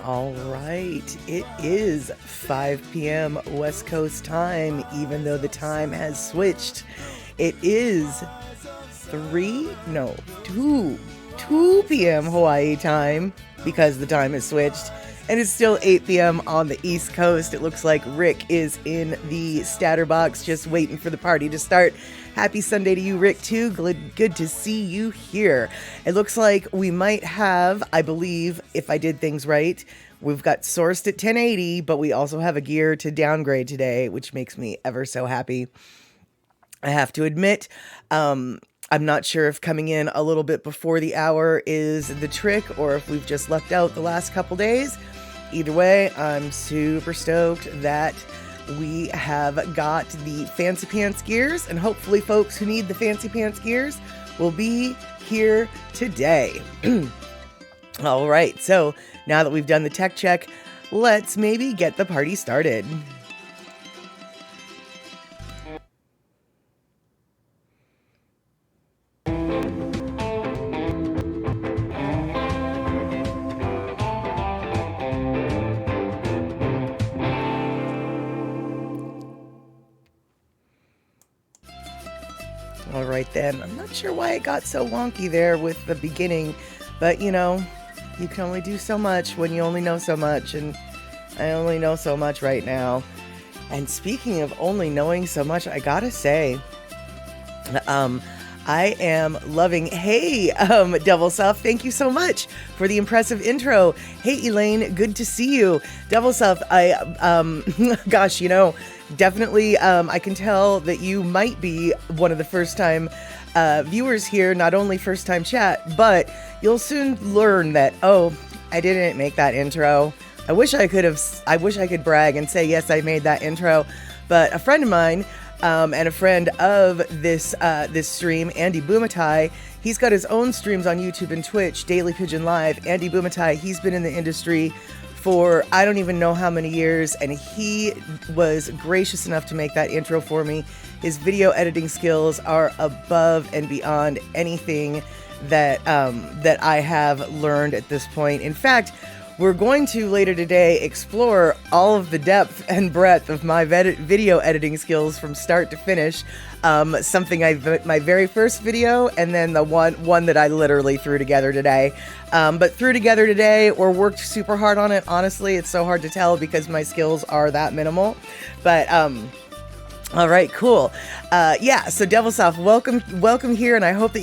All right, it is 5 p.m. West Coast time, even though the time has switched. It is 2 p.m. Hawaii time because the time has switched. And it's still 8 p.m. on the East Coast. It looks like Rick is in the statter box just waiting for the party to start. Happy Sunday to you, Rick, too. Good to see you here. It looks like we might have, I believe, if I did things right, we've got sourced at 1080, but we also have a gear to downgrade today, which makes me ever so happy. I have to admit, I'm not sure if coming in a little bit before the hour is the trick or if we've just lucked out the last couple days. Either way, I'm super stoked that we have got the Fancy Pants gears, and hopefully folks who need the Fancy Pants gears will be here today. All right, so now that we've done the tech check, let's maybe get the party started. All right then, I'm not sure why it got so wonky there with the beginning, but you know, you can only do so much when you only know so much, and I only know so much right now. And speaking of only knowing so much, I gotta say, I am loving, hey, Devil Self, thank you so much for the impressive intro. Hey, Elaine, good to see you. Devil Self, gosh, you know, definitely, I can tell that you might be one of the first time viewers here, not only first time chat, but you'll soon learn that, oh, I didn't make that intro. I wish I could brag and say, yes, I made that intro, but a friend of mine, and a friend of this stream, Andy Bumatai, he's got his own streams on YouTube and Twitch, Daily Pigeon Live. Andy Bumatai, he's been in the industry for I don't even know how many years, and he was gracious enough to make that intro for me. His video editing skills are above and beyond anything that I have learned at this point. In fact, we're going to later today explore all of the depth and breadth of my video editing skills from start to finish. Something my very first video, and then the one that I literally threw together today. But threw together today or worked super hard on it. Honestly, it's so hard to tell because my skills are that minimal. But all right, cool. Yeah, so Devil South, welcome here, and I hope that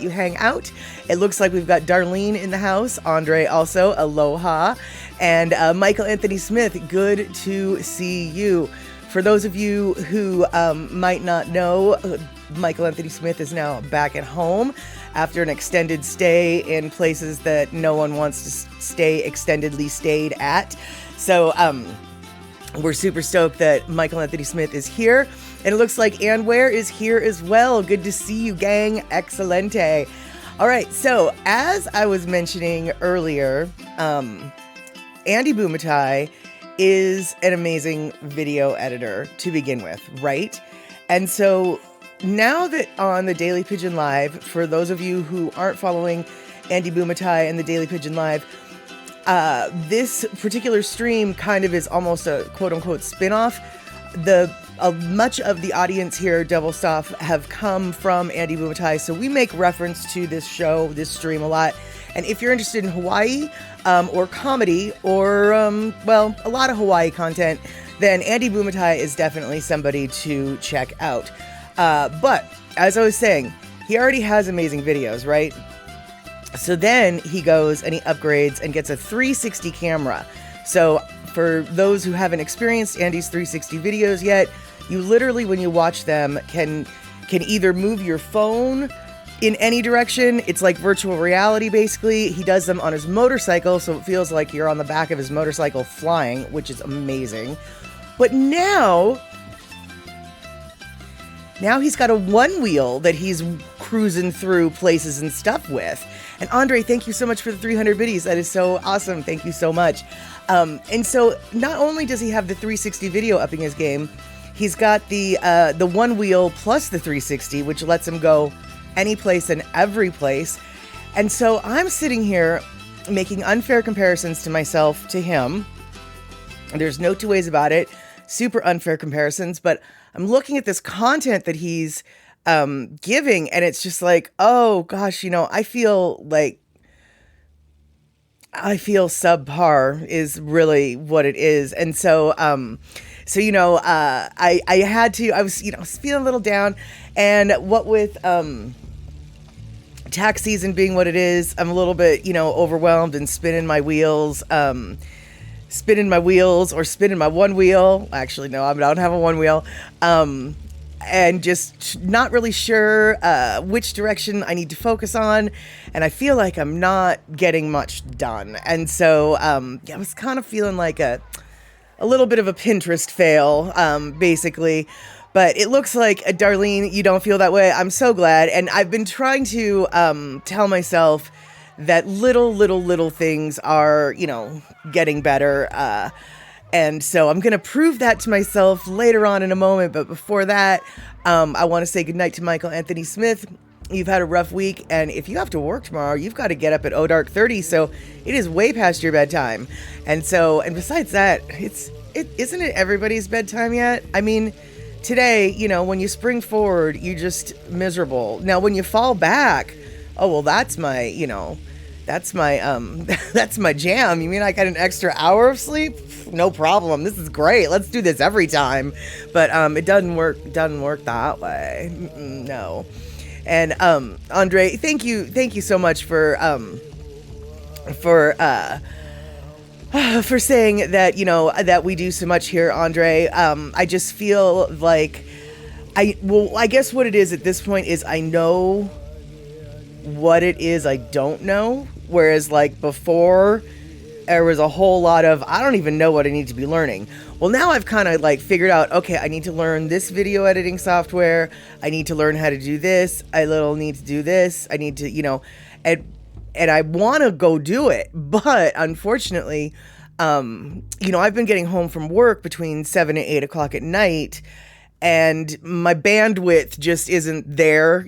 you hang out. It looks like we've got Darlene in the house, Andre also, aloha, and Michael Anthony Smith, good to see you. For those of you who might not know, Michael Anthony Smith is now back at home after an extended stay in places that no one wants to stay extendedly stayed at. So, we're super stoked that Michael Anthony Smith is here. And it looks like Ann Ware is here as well. Good to see you, gang. Excelente. All right, so as I was mentioning earlier, Andy Bumatai is an amazing video editor to begin with, right? And so now that on the Daily Pigeon Live, for those of you who aren't following Andy Bumatai and the Daily Pigeon Live, this particular stream kind of is almost a quote-unquote spin-off. Much of the audience here, Devil Stuff, have come from Andy Bumatai, so we make reference to this stream a lot. And if you're interested in Hawaii, or comedy, or, a lot of Hawaii content, then Andy Bumatai is definitely somebody to check out. But, as I was saying, he already has amazing videos, right? So then he goes and he upgrades and gets a 360 camera. So for those who haven't experienced Andy's 360 videos yet, you literally, when you watch them, can either move your phone in any direction. It's like virtual reality, basically. He does them on his motorcycle, so it feels like you're on the back of his motorcycle flying, which is amazing. But now he's got a one wheel that he's cruising through places and stuff with. And Andre, thank you so much for the 300 biddies. That is so awesome. Thank you so much. And so not only does he have the 360 video upping his game, he's got the one wheel plus the 360, which lets him go any place and every place. And so I'm sitting here making unfair comparisons to myself, to him. There's no two ways about it. Super unfair comparisons. But I'm looking at this content that he's giving, and it's just like, oh gosh, I feel subpar is really what it is. And so, I was feeling a little down, and what with, tax season being what it is, I'm a little bit, overwhelmed and spinning my wheels or spinning my one wheel. Actually, no, I don't have a one wheel. And just not really sure which direction I need to focus on. And I feel like I'm not getting much done. And so I was kind of feeling like a little bit of a Pinterest fail, basically. But it looks like, Darlene, you don't feel that way. I'm so glad. And I've been trying to tell myself that little things are, getting better. And so I'm going to prove that to myself later on in a moment. But before that, I want to say goodnight to Michael Anthony Smith. You've had a rough week. And if you have to work tomorrow, you've got to get up at dark 30. So it is way past your bedtime. And besides that, isn't it everybody's bedtime yet? I mean, today, when you spring forward, you're just miserable. Now, when you fall back, oh, well, that's my that's my jam. You mean I got an extra hour of sleep? No problem. This is great. Let's do this every time. But it doesn't work that way. No. And Andre, thank you so much for saying that, that we do so much here, Andre. I just feel like I guess what it is at this point is I know what it is I don't know. Whereas like before, there was a whole lot of, I don't even know what I need to be learning. Well, now I've kind of like figured out, okay, I need to learn this video editing software. I need to learn how to do this. I need to do this. I need to, and I want to go do it. But unfortunately, I've been getting home from work between 7 and 8 o'clock at night, and my bandwidth just isn't there,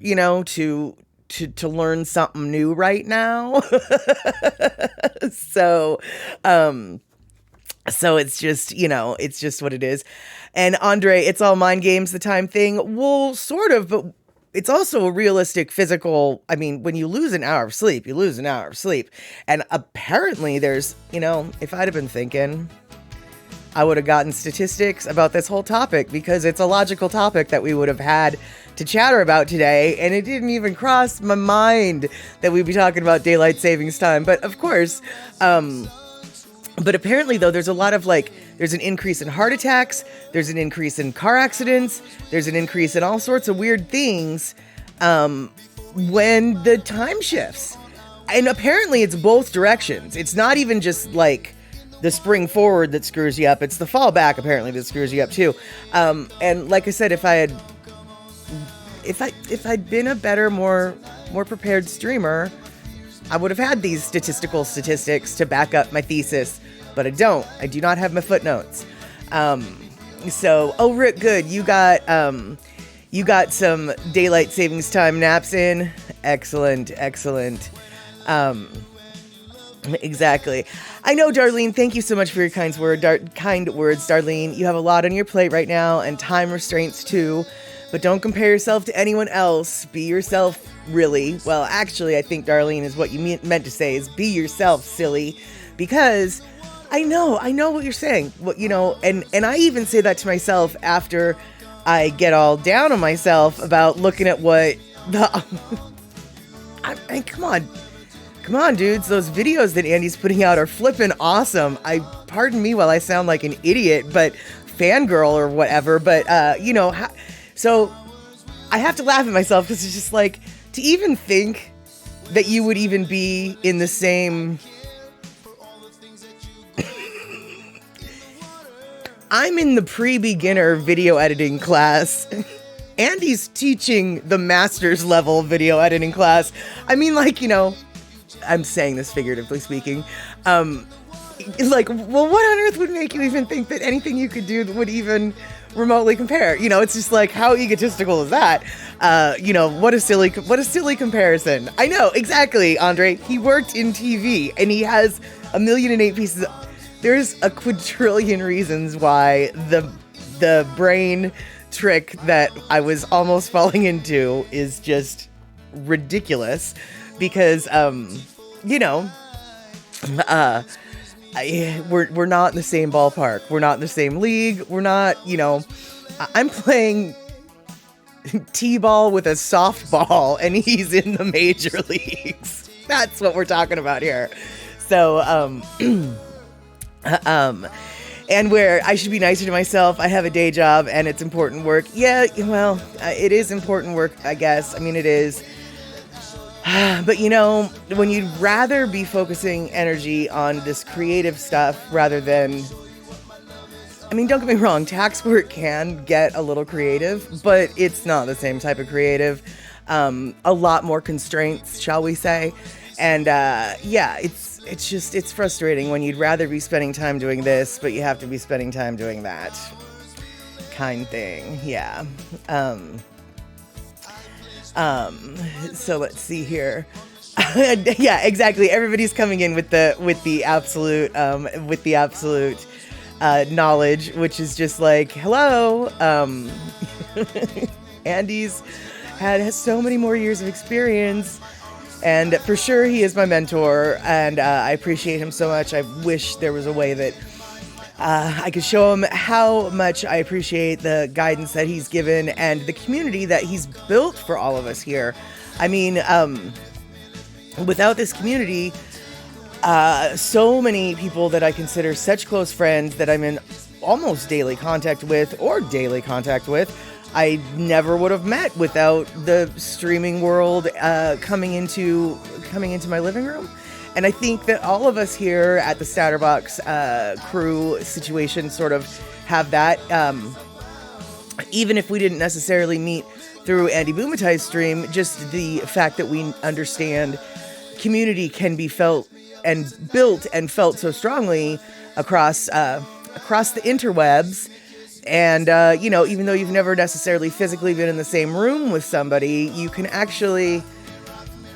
to learn something new right now. So it's just, it's just what it is. And Andre, it's all mind games, the time thing. Well, sort of, but it's also a realistic physical. I mean, when you lose an hour of sleep, you lose an hour of sleep. And apparently there's, if I'd have been thinking, I would have gotten statistics about this whole topic, because it's a logical topic that we would have had to chatter about today, and it didn't even cross my mind that we'd be talking about daylight savings time. But of course, but apparently though, there's a lot of there's an increase in heart attacks, there's an increase in car accidents, there's an increase in all sorts of weird things when the time shifts. And apparently it's both directions. It's not even just the spring forward that screws you up, it's the fall back apparently that screws you up too. And like I said, if I'd been a better, more prepared streamer, I would have had these statistics to back up my thesis, but I don't. I do not have my footnotes. Rick, good. You got some daylight savings time naps in. Excellent. Exactly. I know, Darlene. Thank you so much for your kind words, Darlene. You have a lot on your plate right now, and time restraints too. But don't compare yourself to anyone else. Be yourself, really. Well, actually, I think, Darlene, is what you meant to say, is be yourself, silly. Because I know what you're saying. And I even say that to myself after I get all down on myself about looking at what come on, dudes. Those videos that Andy's putting out are flipping awesome. Pardon me while I sound like an idiot, but fangirl or whatever. But, so I have to laugh at myself, because it's just to even think that you would even be in the same. I'm in the pre-beginner video editing class. Andy's teaching the master's level video editing class. I mean, I'm saying this figuratively speaking. Well, what on earth would make you even think that anything you could do would even remotely compare. You know, it's just like, how egotistical is that? You know, what a silly comparison. I know, exactly, Andre. He worked in TV and he has 1,000,008 pieces. There's a quadrillion reasons why the brain trick that I was almost falling into is just ridiculous because, you know, we're not in the same ballpark. We're not in the same league. We're not, you know, I'm playing t-ball with a softball and he's in the major leagues. That's what we're talking about here. So, and where I should be nicer to myself. I have a day job and it's important work. Yeah, well, it is important work, I guess. I mean, it is. But, you know, when you'd rather be focusing energy on this creative stuff rather than, I mean, don't get me wrong, tax work can get a little creative, but it's not the same type of creative. A lot more constraints, shall we say. And yeah, it's frustrating when you'd rather be spending time doing this, but you have to be spending time doing that kind thing. Yeah. So let's see here. Yeah, exactly. Everybody's coming in with the absolute knowledge, which is just like, hello. Andy's has so many more years of experience, and for sure he is my mentor, and I appreciate him so much. I wish there was a way that I could show him how much I appreciate the guidance that he's given and the community that he's built for all of us here. I mean, without this community, so many people that I consider such close friends that I'm in almost daily contact with, I never would have met without the streaming world coming into my living room. And I think that all of us here at the Statterbox crew situation sort of have that, even if we didn't necessarily meet through Andy Boomatai's stream, just the fact that we understand community can be felt and built and felt so strongly across the interwebs. And, you know, even though you've never necessarily physically been in the same room with somebody, you can actually,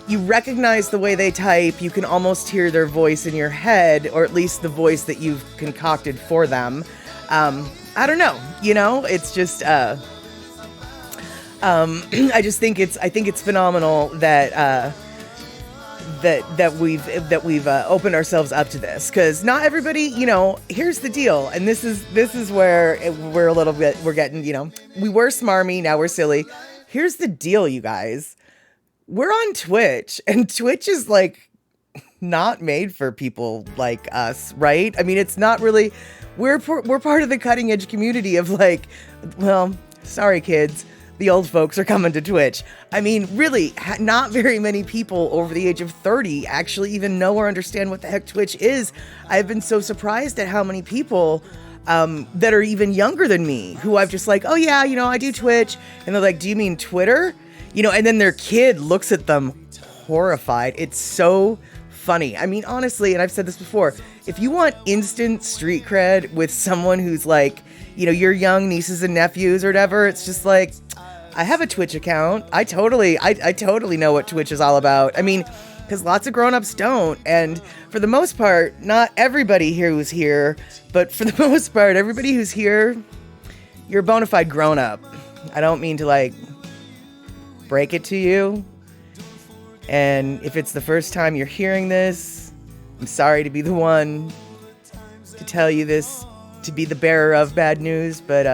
you recognize the way they type. You can almost hear their voice in your head, or at least the voice that you've concocted for them. I don't know, you know, it's just, I just think it's phenomenal that, that we've opened ourselves up to this, because not everybody, you know, here's the deal. And this is where we're a little bit, we're getting, you know, we were smarmy, now we're silly. Here's the deal, you guys. We're on Twitch, and Twitch is like not made for people like us, right? I mean, it's not really, we're part of the cutting edge community of like, well, sorry kids, the old folks are coming to Twitch. I mean, really, not very many people over the age of 30 actually even know or understand what the heck Twitch is. I've been so surprised at how many people that are even younger than me who I've just like, oh yeah, you know, I do Twitch. And they're like, do you mean Twitter? You know, and then their kid looks at them horrified. It's so funny. I mean, honestly, and I've said this before, if you want instant street cred with someone who's like, you know, your young nieces and nephews or whatever, it's just like, I have a Twitch account. I totally know what Twitch is all about. I mean, because lots of grown-ups don't. And for the most part, not everybody here who's here, but for the most part, everybody who's here, you're a bona fide grown-up. I don't mean to like break it to you. And if it's the first time you're hearing this, I'm sorry to be the one to tell you this, to be the bearer of bad news, but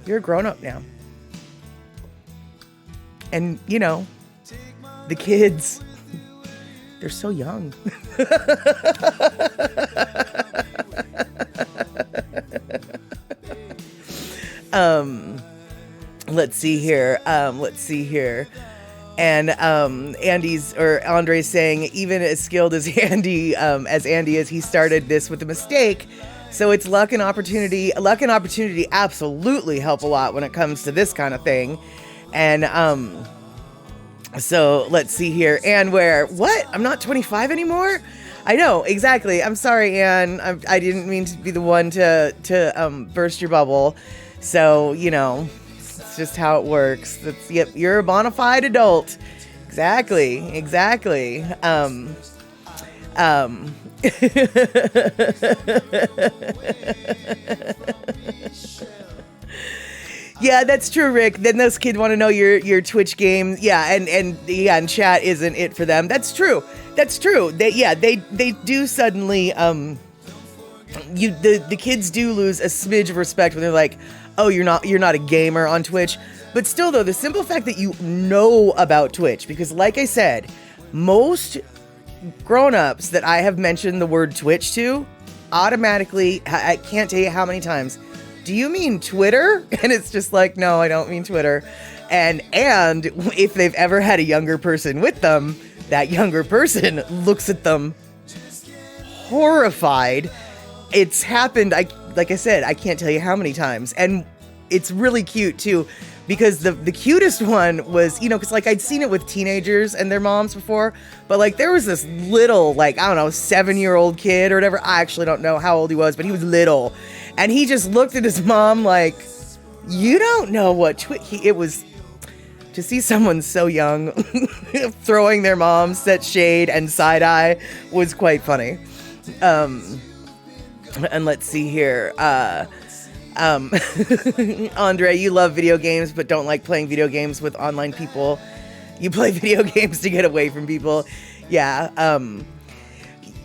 you're a grown-up now. And, you know, the kids, they're so young. Let's see here. And Andy's, or Andre's saying, even as skilled as Andy is, he started this with a mistake. So it's luck and opportunity. Luck and opportunity absolutely help a lot when it comes to this kind of thing. And so let's see here. And where, what? I'm not 25 anymore? I know, exactly. I'm sorry, Anne. I didn't mean to be the one to burst your bubble. So, it's just how it works. Yep, you're a bona fide adult. Exactly. Yeah, that's true, Rick. Then those kids want to know your Twitch game. Yeah, and chat isn't it for them. That's true. They do suddenly the kids do lose a smidge of respect when they're like, "Oh, you're not a gamer on Twitch." But still though, the simple fact that you know about Twitch, because like I said, most grown-ups that I have mentioned the word Twitch to automatically, I can't tell you how many times, do you mean Twitter? And it's just like, no, I don't mean Twitter. And if they've ever had a younger person with them, that younger person looks at them horrified. It's happened, like I said, I can't tell you how many times. And it's really cute too, because the cutest one was, because like I'd seen it with teenagers and their moms before, but like there was this little, like, I don't know, 7-year-old kid or whatever. I actually don't know how old he was, but he was little. And he just looked at his mom like, you don't know what it was. To see someone so young throwing their mom set shade and side eye was quite funny. And let's see here. Andre, you love video games, but don't like playing video games with online people. You play video games to get away from people. Yeah.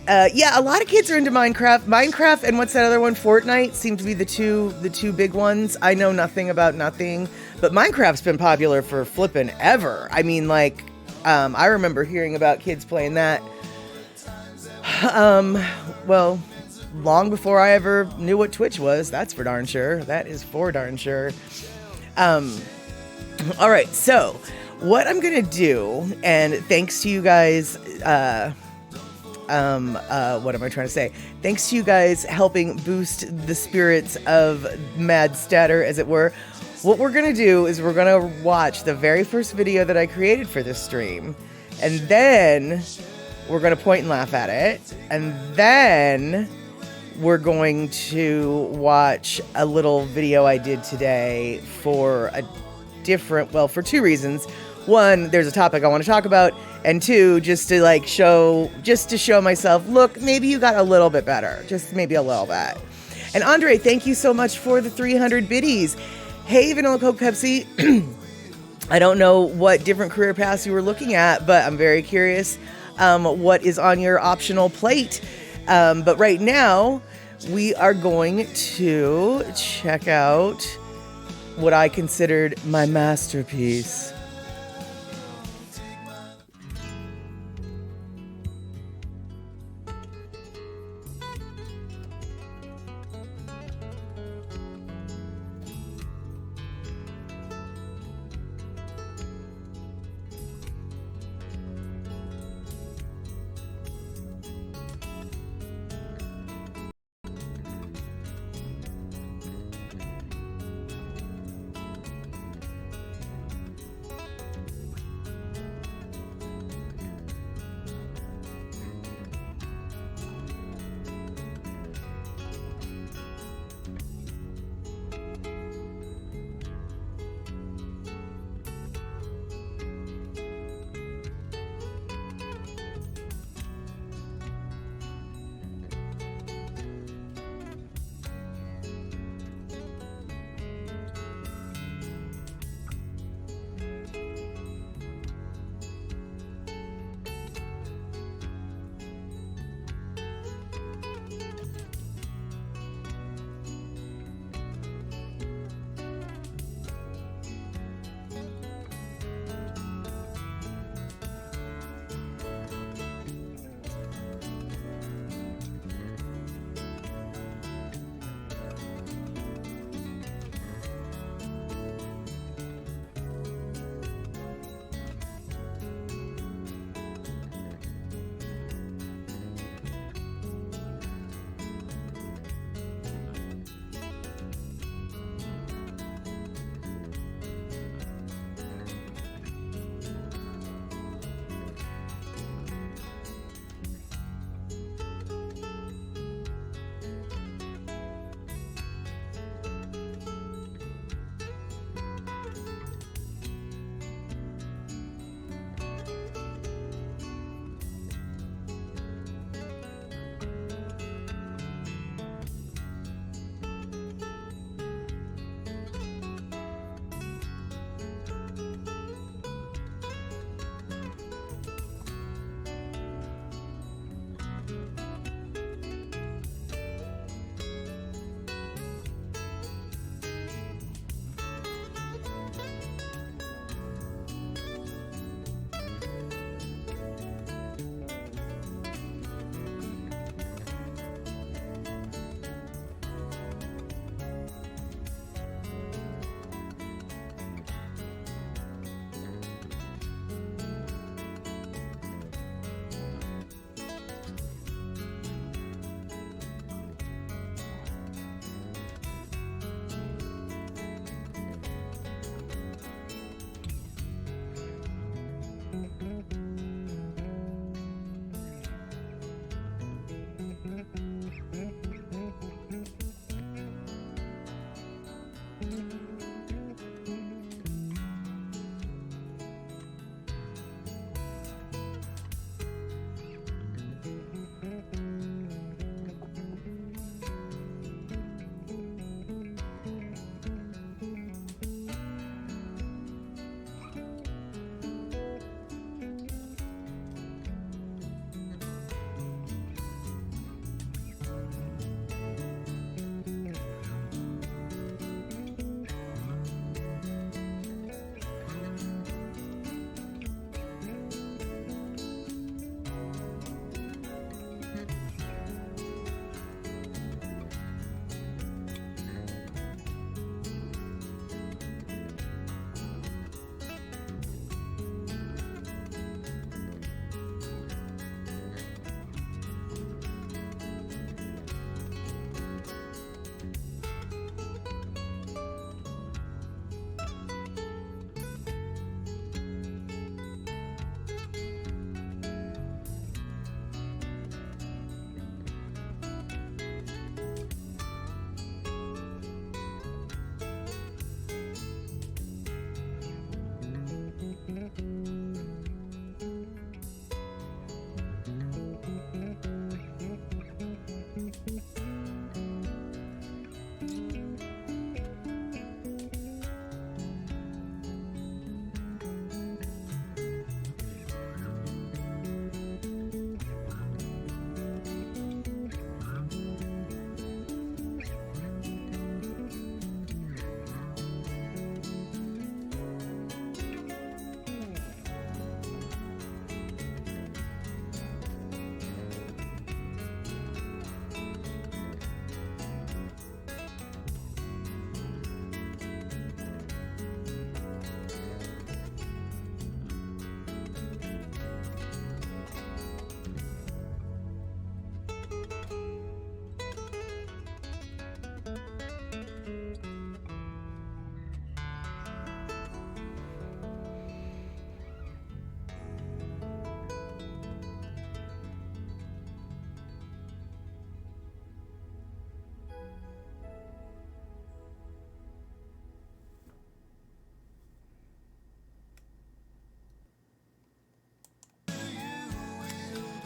A lot of kids are into Minecraft, and what's that other one? Fortnite seem to be the two big ones. I know nothing about nothing, but Minecraft's been popular for flippin' ever. I mean, like, I remember hearing about kids playing that. Well, long before I ever knew what Twitch was. That's for darn sure. That is for darn sure. All right, so what I'm gonna do, and thanks to you guys, what am I trying to say? Thanks to you guys helping boost the spirits of Mad Statter, as it were. What we're going to do is we're going to watch the very first video that I created for this stream. And then we're going to point and laugh at it. And then we're going to watch a little video I did today for for two reasons. One, there's a topic I want to talk about, and two, just to show myself, look, maybe you got a little bit better, just maybe a little bit. And Andre, thank you so much for the 300 biddies. Hey, Vanilla Coke Pepsi, I don't know what different career paths you were looking at, but I'm very curious what is on your optional plate. But right now, we are going to check out what I considered my masterpiece.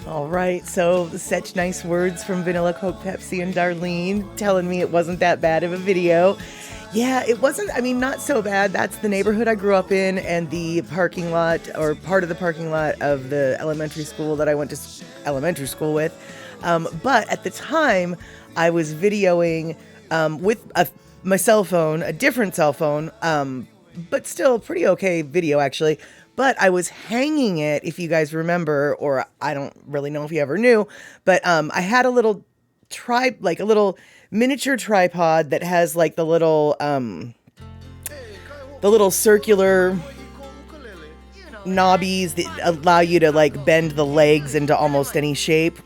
All right, so such nice words from Vanilla Coke Pepsi and Darlene telling me it wasn't that bad of a video. Yeah, it wasn't, I mean, not so bad. That's the neighborhood I grew up in, and the parking lot, or part of the parking lot of the elementary school that I went to elementary school with. But at the time, I was videoing with my cell phone, a different cell phone, but still pretty okay video actually. But I was hanging it, if you guys remember, or I don't really know if you ever knew, but I had a little like a little miniature tripod that has like the little circular knobbies that allow you to like bend the legs into almost any shape.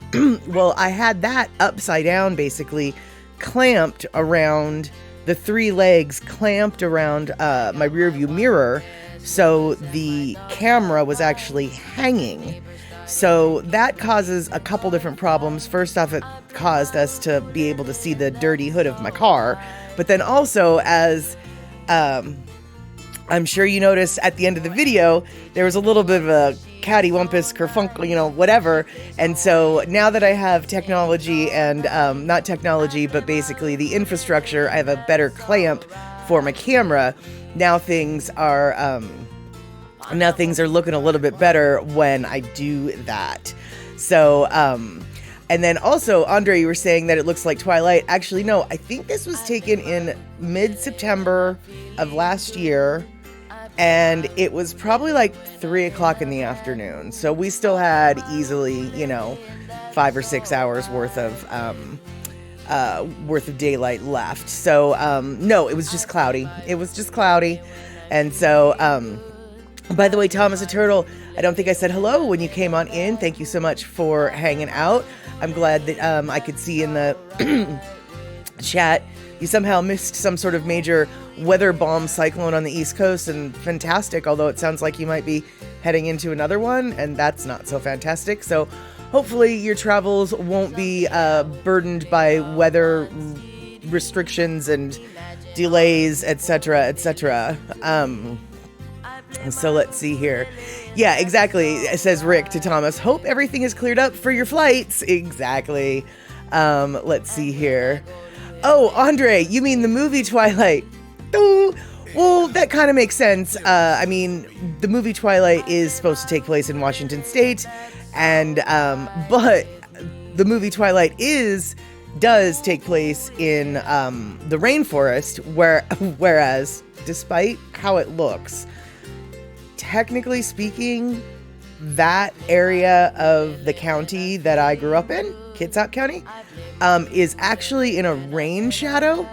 Well, I had that upside down, basically clamped around the three legs, clamped around my rear view mirror. So the camera was actually hanging. So that causes a couple different problems. First off, it caused us to be able to see the dirty hood of my car. But then also, as I'm sure you noticed at the end of the video, there was a little bit of a cattywampus, kerfunkle, whatever. And so now that I have technology and not technology, but basically the infrastructure, I have a better clamp for my camera. Now things are looking a little bit better when I do that. So, and then also, Andre, you were saying that it looks like Twilight. Actually, no, I think this was taken in mid-September of last year, and it was probably like 3 o'clock in the afternoon. So we still had easily, 5 or 6 hours worth of daylight left. So, no, it was just cloudy. And so, by the way, Thomas the Turtle, I don't think I said hello when you came on in. Thank you so much for hanging out. I'm glad that I could see in the chat you somehow missed some sort of major weather bomb cyclone on the East Coast, and fantastic, although it sounds like you might be heading into another one, and that's not so fantastic. So hopefully your travels won't be burdened by weather restrictions and delays, etc., etc. So let's see here. Yeah, exactly. It says Rick to Thomas. Hope everything is cleared up for your flights. Exactly. Let's see here. Oh, Andre, you mean the movie Twilight? Oh, well, that kind of makes sense. I mean, the movie Twilight is supposed to take place in Washington State, and but the movie Twilight does take place in the rainforest, whereas despite how it looks, technically speaking, that area of the county that I grew up in, Kitsap County, is actually in a rain shadow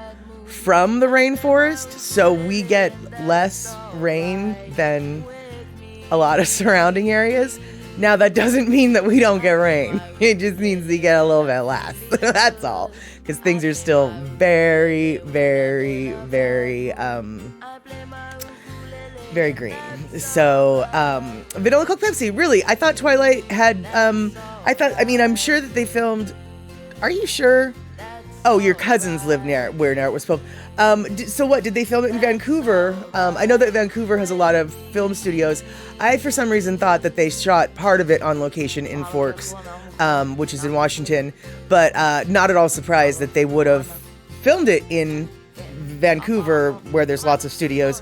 from the rainforest. So we get less rain than a lot of surrounding areas. Now, that doesn't mean that we don't get rain. It just means we get a little bit less. That's all. Because things are still very, very, very, very green. So, Vanilla Coke Pepsi, really, I thought Twilight had, I'm sure that they filmed, are you sure? Oh, your cousins live near where it was filmed. So what, did they film it in Vancouver? I know that Vancouver has a lot of film studios. I, for some reason, thought that they shot part of it on location in Forks, which is in Washington, but not at all surprised that they would have filmed it in Vancouver, where there's lots of studios,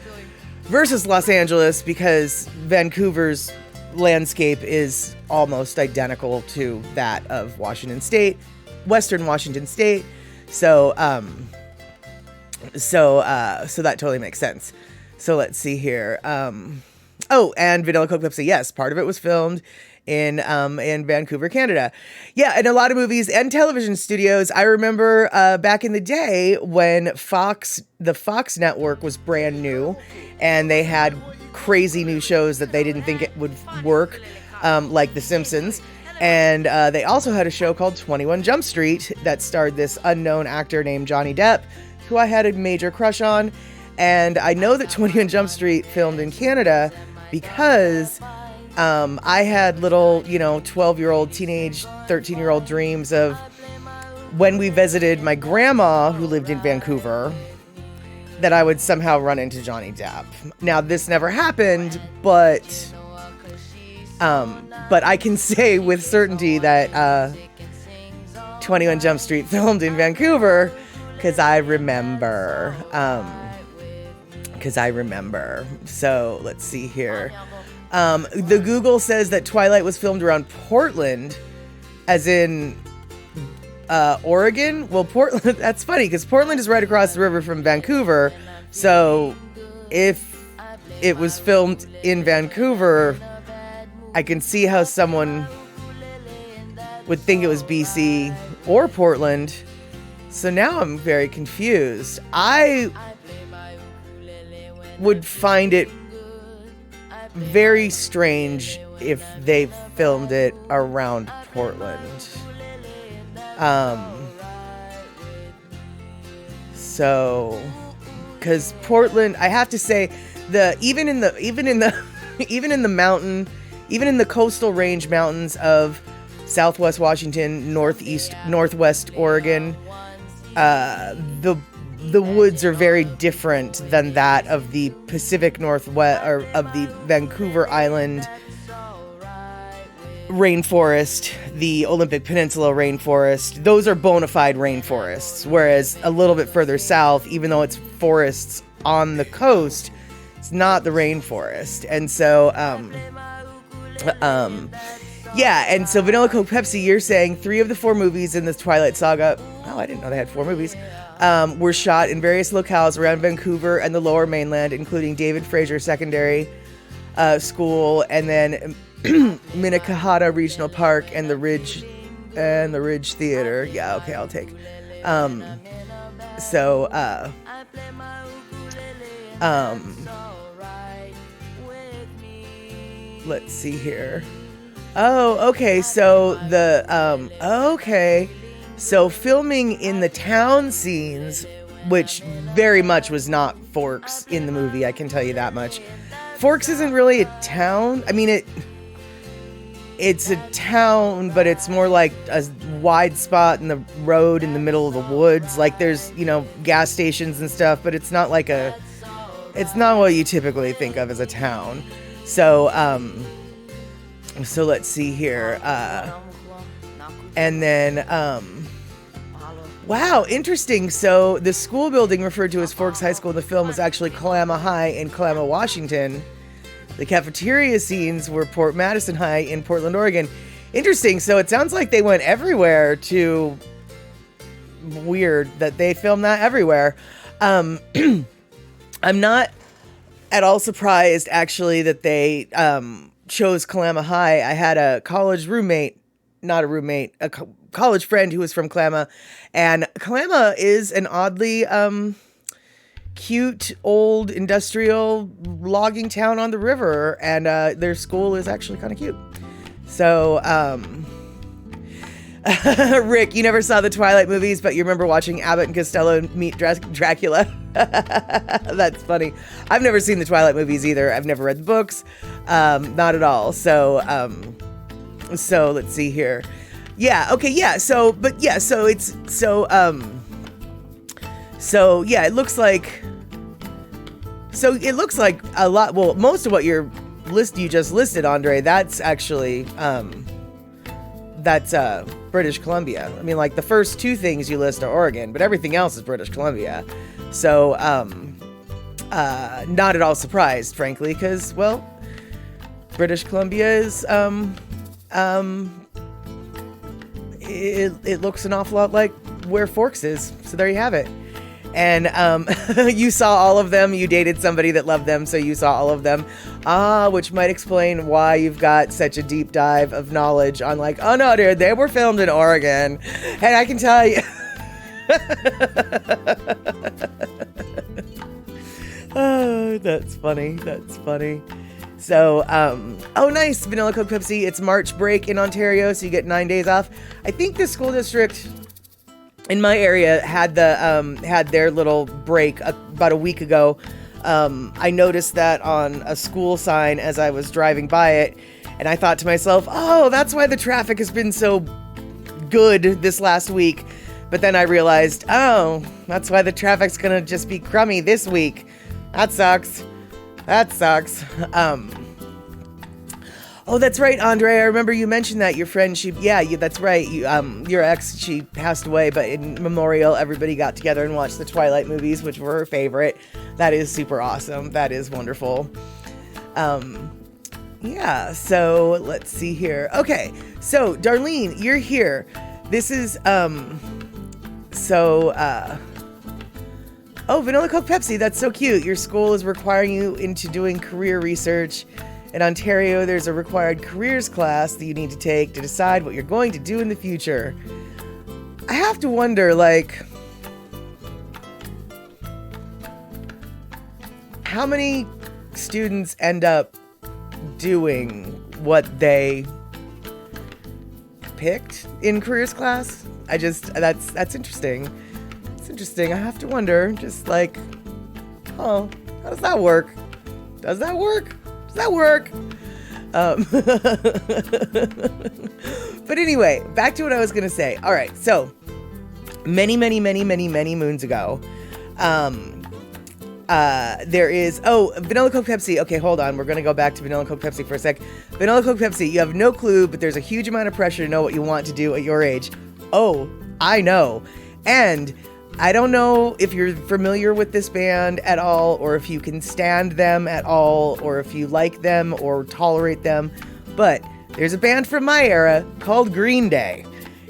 versus Los Angeles, because Vancouver's landscape is almost identical to that of Washington State, Western Washington State. So that totally makes sense. So let's see here. Oh, and Vanilla Coke Pepsi, yes, part of it was filmed in Vancouver, Canada. Yeah, and a lot of movies and television studios. I remember back in the day when the Fox network was brand new, and they had crazy new shows that they didn't think it would work, like The Simpsons. And they also had a show called 21 Jump Street that starred this unknown actor named Johnny Depp, who I had a major crush on. And I know that 21 Jump Street filmed in Canada because I had little, 12-year-old, teenage, 13-year-old dreams of when we visited my grandma, who lived in Vancouver, that I would somehow run into Johnny Depp. Now, this never happened, but But I can say with certainty that 21 Jump Street filmed in Vancouver because I remember. So let's see here. The Google says that Twilight was filmed around Portland, as in Oregon. Well, Portland, that's funny because Portland is right across the river from Vancouver. So if it was filmed in Vancouver, I can see how someone would think it was BC or Portland. So now I'm very confused. I would find it very strange if they filmed it around Portland. So, because Portland, I have to say, even in the coastal range mountains of Southwest Washington, Northwest Oregon, the woods are very different than that of the Pacific Northwest or of the Vancouver Island rainforest, the Olympic Peninsula rainforest. Those are bona fide rainforests, whereas a little bit further south, even though it's forests on the coast, it's not the rainforest. And so, yeah, and so Vanilla Coke Pepsi, you're saying 3 of the 4 movies in the Twilight saga, oh, I didn't know they had 4 movies, were shot in various locales around Vancouver and the Lower Mainland, including David Fraser Secondary School, and then Minnetonka Regional Park and the Ridge Theater. Yeah, okay, I'll take. Let's see here. Oh, okay. So so filming in the town scenes, which very much was not Forks in the movie, I can tell you that much. Forks isn't really a town. I mean, it's a town, but it's more like a wide spot in the road in the middle of the woods. Like there's, gas stations and stuff, but it's not like it's not what you typically think of as a town. So, so let's see here. And then, wow, interesting. So the school building referred to as Forks High School in the film was actually Kalama High in Kalama, Washington. The cafeteria scenes were Port Madison High in Portland, Oregon. Interesting. So it sounds like they went everywhere to... Weird that they filmed that everywhere. I'm not at all surprised, actually, that they chose Kalama High. I had a college roommate, a college friend who was from Kalama, and Kalama is an oddly cute old industrial logging town on the river, and their school is actually kind of cute. So Rick, you never saw the Twilight movies, but you remember watching Abbott and Costello meet Dracula. That's funny. I've never seen the Twilight movies either. I've never read the books, not at all. So let's see here. Yeah. Okay. Yeah. So yeah, it looks like a lot. Well, most of what you just listed, Andre, that's actually, that's British Columbia. I mean, like the first 2 things you list are Oregon, but everything else is British Columbia. So, not at all surprised, frankly, because, well, British Columbia is, it looks an awful lot like where Forks is. So there you have it. And you saw all of them. You dated somebody that loved them, so you saw all of them. Which might explain why you've got such a deep dive of knowledge on like, oh no, dude, they were filmed in Oregon. And I can tell you. Oh, that's funny. So, oh nice, Vanilla Coke Pepsi. It's March break in Ontario, so you get 9 days off. I think the school district in my area had their little break about a week ago. I noticed that on a school sign as I was driving by it, and I thought to myself, oh, that's why the traffic has been so good this last week. But then I realized, oh, that's why the traffic's gonna just be crummy this week. That sucks. Oh, that's right, Andre. I remember you mentioned that your friend, that's right. Your ex, she passed away, but in memorial, everybody got together and watched the Twilight movies, which were her favorite. That is super awesome. That is wonderful. Yeah, so let's see here. Okay, so Darlene, you're here. This is, Vanilla Coke Pepsi, that's so cute. Your school is requiring you into doing career research. In Ontario, there's a required careers class that you need to take to decide what you're going to do in the future. I have to wonder, like, how many students end up doing what they picked in careers class? That's interesting. It's interesting. I have to wonder, just like, how does that work? Does that work? But anyway, back to what I was going to say. All right. So many moons ago, there is, Vanilla Coke Pepsi. Okay, hold on. We're going to go back to Vanilla Coke Pepsi for a sec. Vanilla Coke Pepsi, you have no clue, but there's a huge amount of pressure to know what you want to do at your age. Oh, I know. And I don't know if you're familiar with this band at all, or if you can stand them at all, or if you like them or tolerate them, but there's a band from my era called Green Day.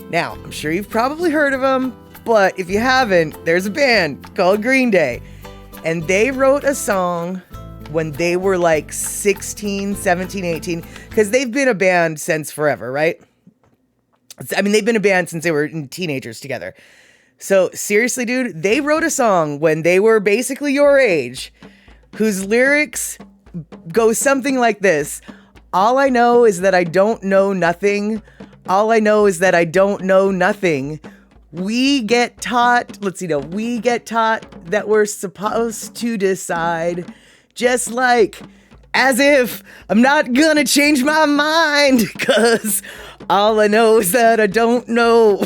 Now, I'm sure you've probably heard of them, but if you haven't, there's a band called Green Day. And they wrote a song when they were like 16, 17, 18, because they've been a band since forever, right? I mean, they've been a band since they were teenagers together. So seriously, dude, they wrote a song when they were basically your age, whose lyrics go something like this. All I know is that I don't know nothing. All I know is that I don't know nothing. We get taught that we're supposed to decide, just like as if I'm not gonna change my mind, 'cause all I know is that I don't know.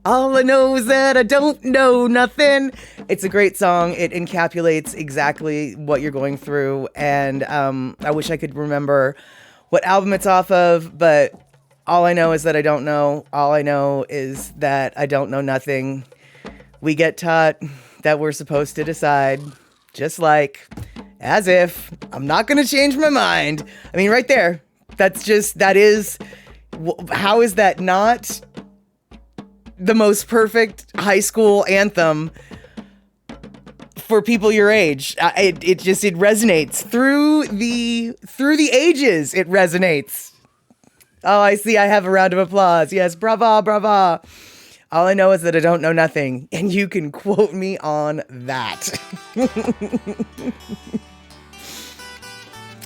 All I know is that I don't know nothing. It's a great song. It encapsulates exactly what you're going through. And I wish I could remember what album it's off of, but all I know is that I don't know. All I know is that I don't know nothing. We get taught that we're supposed to decide, just like as if I'm not going to change my mind. I mean, right there. How is that not the most perfect high school anthem for people your age? It resonates through the ages. It resonates. Oh, I see. I have a round of applause. Yes, brava, brava. All I know is that I don't know nothing, and you can quote me on that.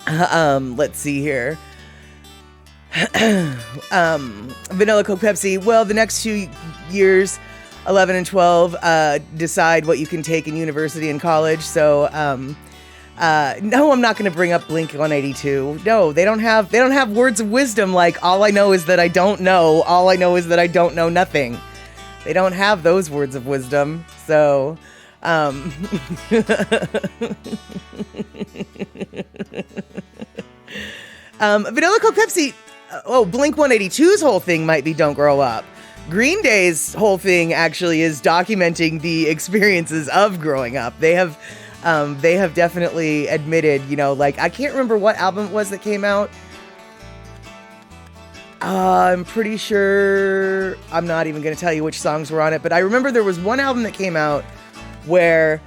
Let's see here. Vanilla Coke Pepsi. Well, the next 2 years, 11 and 12, decide what you can take in university and college. So, no, I'm not going to bring up Blink 182. No, they don't have words of wisdom like all I know is that I don't know. All I know is that I don't know nothing. They don't have those words of wisdom. So, Vanilla Coke Pepsi. Blink 182's whole thing might be Don't Grow Up. Green Day's whole thing actually is documenting the experiences of growing up. They have definitely admitted, like, I can't remember what album it was that came out. I'm pretty sure, I'm not even going to tell you which songs were on it, but I remember there was one album that came out where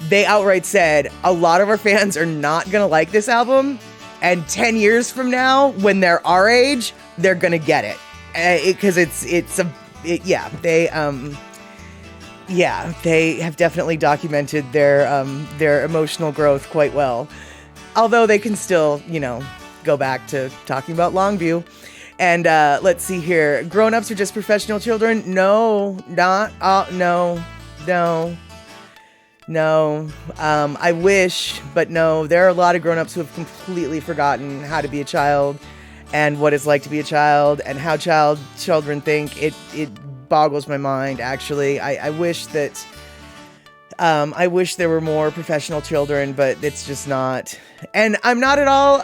they outright said, a lot of our fans are not going to like this album, and 10 years from now, when they're our age, they're going to get it. Because they have definitely documented their emotional growth quite well. Although they can still, go back to talking about Longview. And let's see here. Grown-ups are just professional children? No, not. No. I wish, but no. There are a lot of grown-ups who have completely forgotten how to be a child and what it's like to be a child and how children think. It boggles my mind, actually. I wish that I wish there were more professional children, but it's just not. And I'm not at all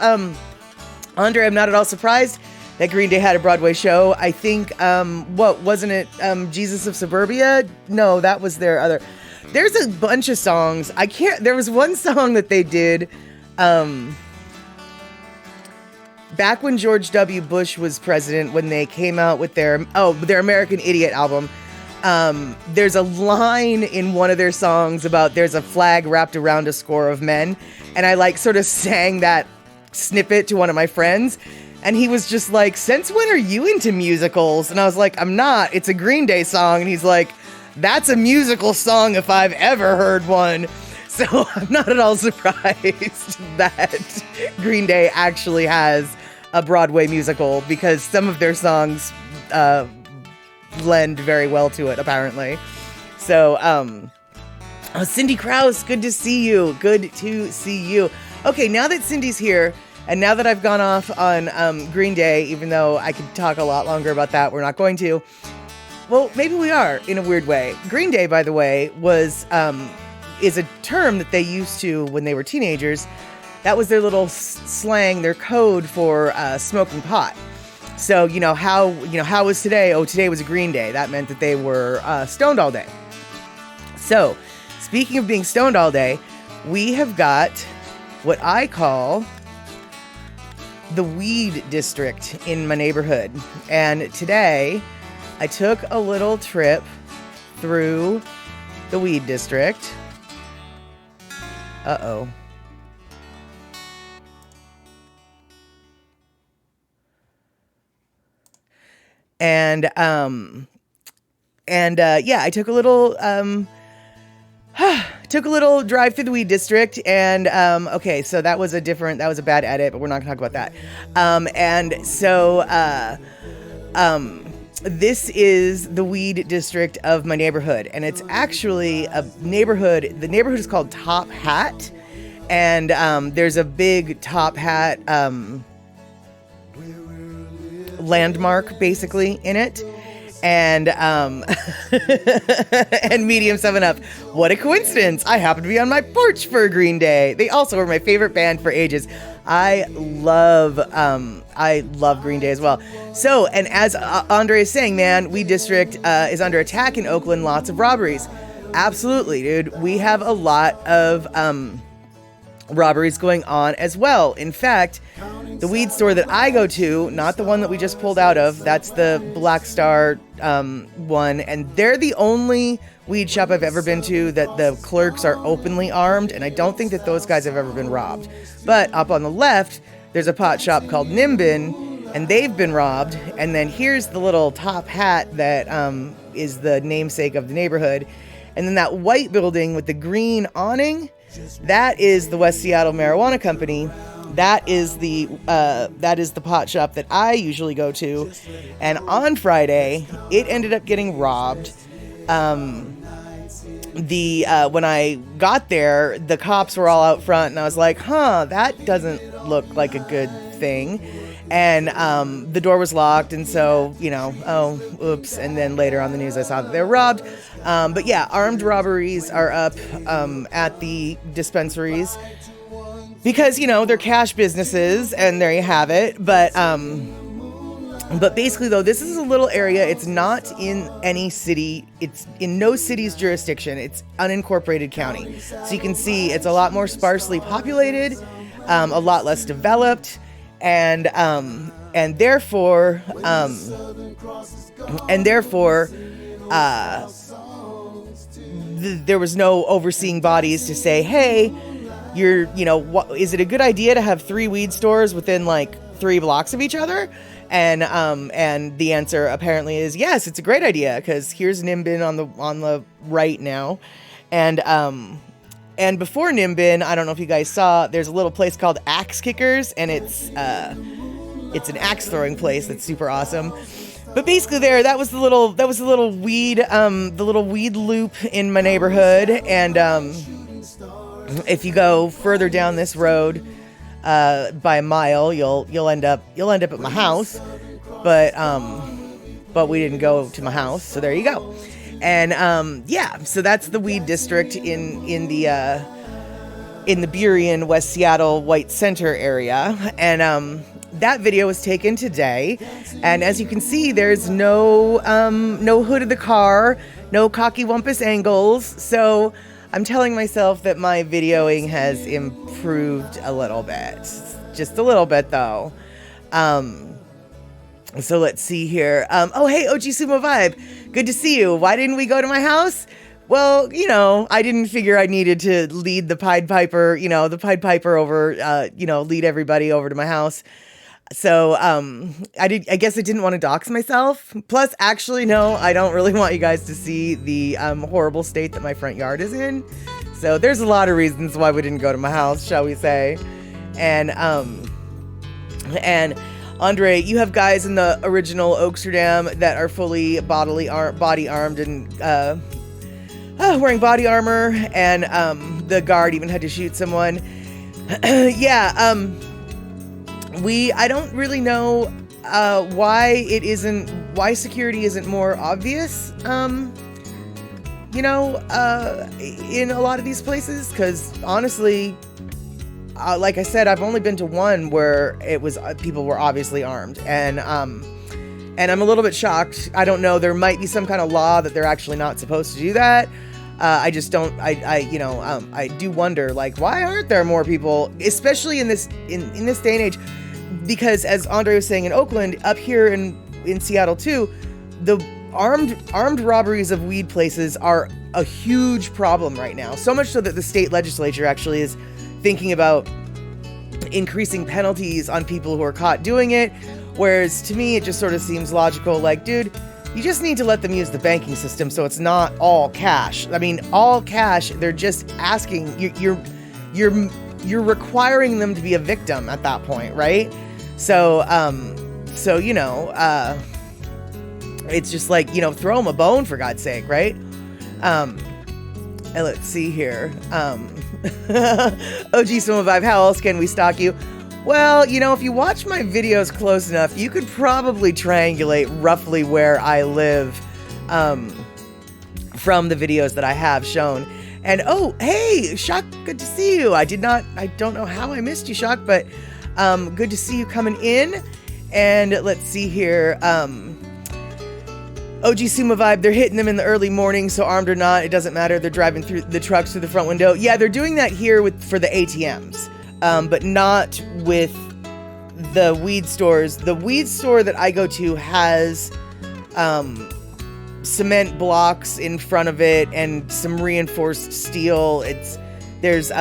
Andre, I'm not at all surprised that Green Day had a Broadway show. I think, wasn't it Jesus of Suburbia? No, that was their other. There's a bunch of songs. There was one song that they did back when George W. Bush was president, when they came out with their American Idiot album. There's a line in one of their songs about there's a flag wrapped around a score of men. And I sort of sang that snippet to one of my friends. And he was just like, since when are you into musicals? And I was like, I'm not. It's a Green Day song. And he's like, that's a musical song if I've ever heard one. So I'm not at all surprised that Green Day actually has a Broadway musical, because some of their songs lend very well to it, apparently. So, Cindy Krause, good to see you. Good to see you. Okay, now that Cindy's here, and now that I've gone off on Green Day, even though I could talk a lot longer about that, we're not going to. Well, maybe we are, in a weird way. Green Day, by the way, is a term that they used to when they were teenagers. That was their little slang, their code for smoking pot. So, how was today? Oh, today was a Green Day. That meant that they were stoned all day. So, speaking of being stoned all day, we have got what I call the weed district in my neighborhood. And today, I took a little trip through the weed district. Uh-oh. And I took a little drive through the weed district, and okay, so that was a bad edit, but we're not gonna talk about that. This is the weed district of my neighborhood, and it's actually a neighborhood. The neighborhood is called Top Hat, and there's a big Top Hat landmark basically in it, and and Medium 7-Up. What a coincidence! I happen to be on my porch for Green Day. They also were my favorite band for ages. I love Green Day as well. So, and as Andre is saying, man, Weed District is under attack in Oakland. Lots of robberies. Absolutely, dude. We have a lot of robberies going on as well. In fact, the weed store that I go to, not the one that we just pulled out of, that's the Black Star one, and they're the only weed shop I've ever been to that the clerks are openly armed, and I don't think that those guys have ever been robbed. But up on the left, there's a pot shop called Nimbin, and they've been robbed. And then here's the little Top Hat that is the namesake of the neighborhood. And then that white building with the green awning, that is the West Seattle Marijuana Company. That is the pot shop that I usually go to. And on Friday, it ended up getting robbed. When I got there, the cops were all out front, and I was like, that doesn't look like a good thing. And the door was locked, and so, oops. And then later on the news, I saw that they were robbed. But yeah, armed robberies are up at the dispensaries because, they're cash businesses, and there you have it. But basically, though, this is a little area. It's not in any city. It's in no city's jurisdiction. It's unincorporated county. So you can see it's a lot more sparsely populated, a lot less developed, and therefore, there was no overseeing bodies to say, hey, is it a good idea to have 3 weed stores within 3 blocks of each other? And the answer apparently is yes, it's a great idea, because here's Nimbin on the right now, and before Nimbin, I don't know if you guys saw, there's a little place called Axe Kickers, and it's an axe throwing place that's super awesome. But basically, that was the little weed loop in my neighborhood, and if you go further down this road by a mile, you'll end up at my house, but we didn't go to my house, so there you go. And so that's the weed district in in the Burien, West Seattle, White Center area. And that video was taken today. And as you can see, there's no hood of the car, no cocky wumpus angles. So I'm telling myself that my videoing has improved a little bit. Just a little bit, though. So let's see here. Oh, hey, OG Sumo Vibe. Good to see you. Why didn't we go to my house? Well, I didn't figure I needed to lead the Pied Piper, over, lead everybody over to my house. So I guess I didn't want to dox myself. Plus, actually, no, I don't really want you guys to see the horrible state that my front yard is in. So there's a lot of reasons why we didn't go to my house, shall we say. And Andre, you have guys in the original Oaksterdam that are fully body armed and wearing body armor, and the guard even had to shoot someone. Yeah, I don't really know why security isn't more obvious, in a lot of these places, because honestly, like I said, I've only been to one where it was people were obviously armed, and I'm a little bit shocked. I don't know. There might be some kind of law that they're actually not supposed to do that. I just don't. I do wonder, like, why aren't there more people, especially in this day and age? Because as Andre was saying in Oakland, up here in Seattle too, the armed robberies of weed places are a huge problem right now. So much so that the state legislature actually is thinking about increasing penalties on people who are caught doing it. Whereas to me, it just sort of seems logical. Like, dude, you just need to let them use the banking system so it's not all cash. I mean, all cash. They're just asking you're requiring them to be a victim at that point, right? So it's just like, throw them a bone for God's sake, right? And let's see here. OG Sumo Vibe, how else can we stalk you? Well, if you watch my videos close enough, you could probably triangulate roughly where I live from the videos that I have shown. And oh, hey, Shock, good to see you. I don't know how I missed you, Shock, but good to see you coming in. And let's see here. OG Sumo Vibe, they're hitting them in the early morning, so armed or not, it doesn't matter. They're driving through the trucks through the front window. Yeah, they're doing that here for the ATMs, but not with the weed stores. The weed store that I go to has cement blocks in front of it and some reinforced steel. There's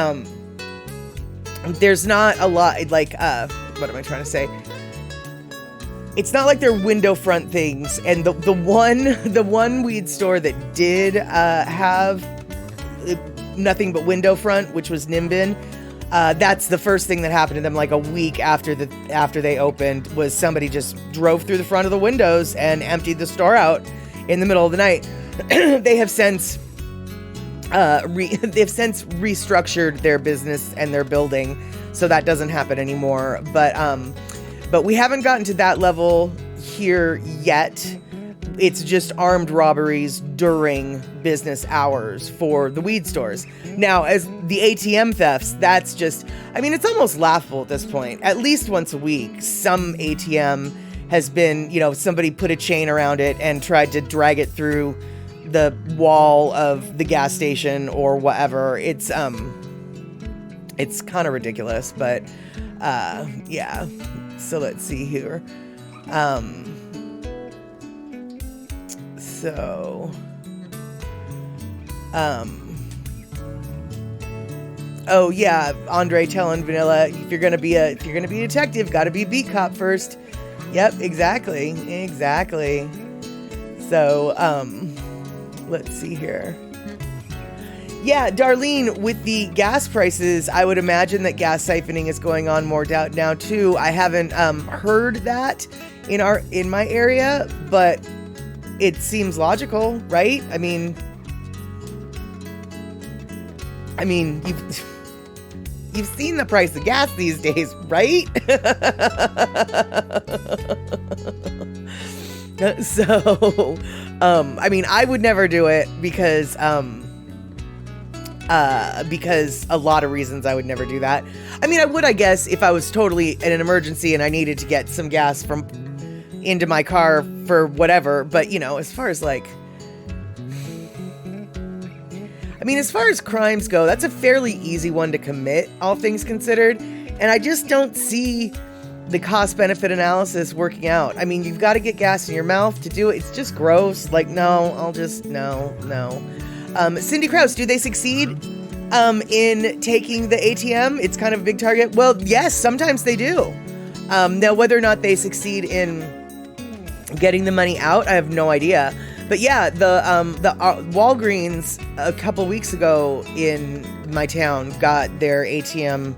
not a lot, like, what am I trying to say? It's not like they're window front things. And the one weed store that did have nothing but window front, which was Nimbin, that's the first thing that happened to them, like a week after they opened, was somebody just drove through the front of the windows and emptied the store out in the middle of the night. They have since restructured their business and their building, so that doesn't happen anymore. But we haven't gotten to that level here yet. It's just armed robberies during business hours for the weed stores. Now, as the ATM thefts, that's just, it's almost laughable at this point. At least once a week, some ATM has been, somebody put a chain around it and tried to drag it through the wall of the gas station or whatever. It's kind of ridiculous, but yeah. So let's see here. Oh yeah, Andre telling Vanilla, if you're gonna be a detective, gotta be a beat cop first. Yep, exactly. So let's see here. Yeah, Darlene, with the gas prices, I would imagine that gas siphoning is going on more now too. I haven't heard that in my area, but it seems logical, right? I mean, you've seen the price of gas these days, right? So, I would never do it because, because a lot of reasons I would never do that. I mean, I would, I guess, if I was totally in an emergency and I needed to get some gas into my car for whatever. But, you know, as far as like, I mean, as far as crimes go, that's a fairly easy one to commit, all things considered. And I just don't see the cost-benefit analysis working out. I mean, you've got to get gas in your mouth to do it. It's just gross. Like, no. Cindy Krause, do they succeed in taking the ATM? It's kind of a big target. Well, yes, sometimes they do. Now, whether or not they succeed in getting the money out, I have no idea. But yeah, the Walgreens a couple weeks ago in my town got their ATM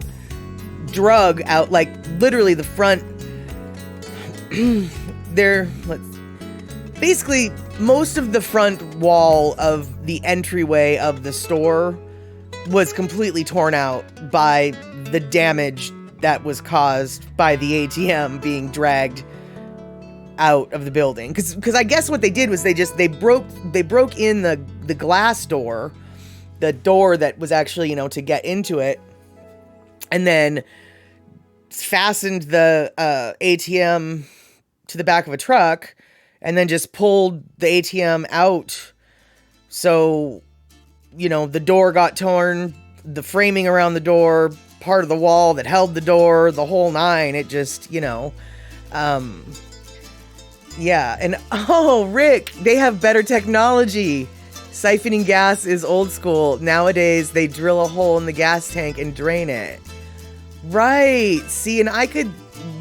drug out, like literally the front. Basically most of the front wall of the entryway of the store was completely torn out by the damage that was caused by the ATM being dragged out of the building. Because I guess what they did was they broke in the glass door, the door that was actually, you know, to get into it, and then fastened the ATM to the back of a truck, and then just pulled the ATM out. So, you know, the door got torn, the framing around the door, part of the wall that held the door, the whole nine. It just, you know, yeah. And oh, Rick, they have better technology. Siphoning gas is old school. Nowadays, they drill a hole in the gas tank and drain it. Right. See, and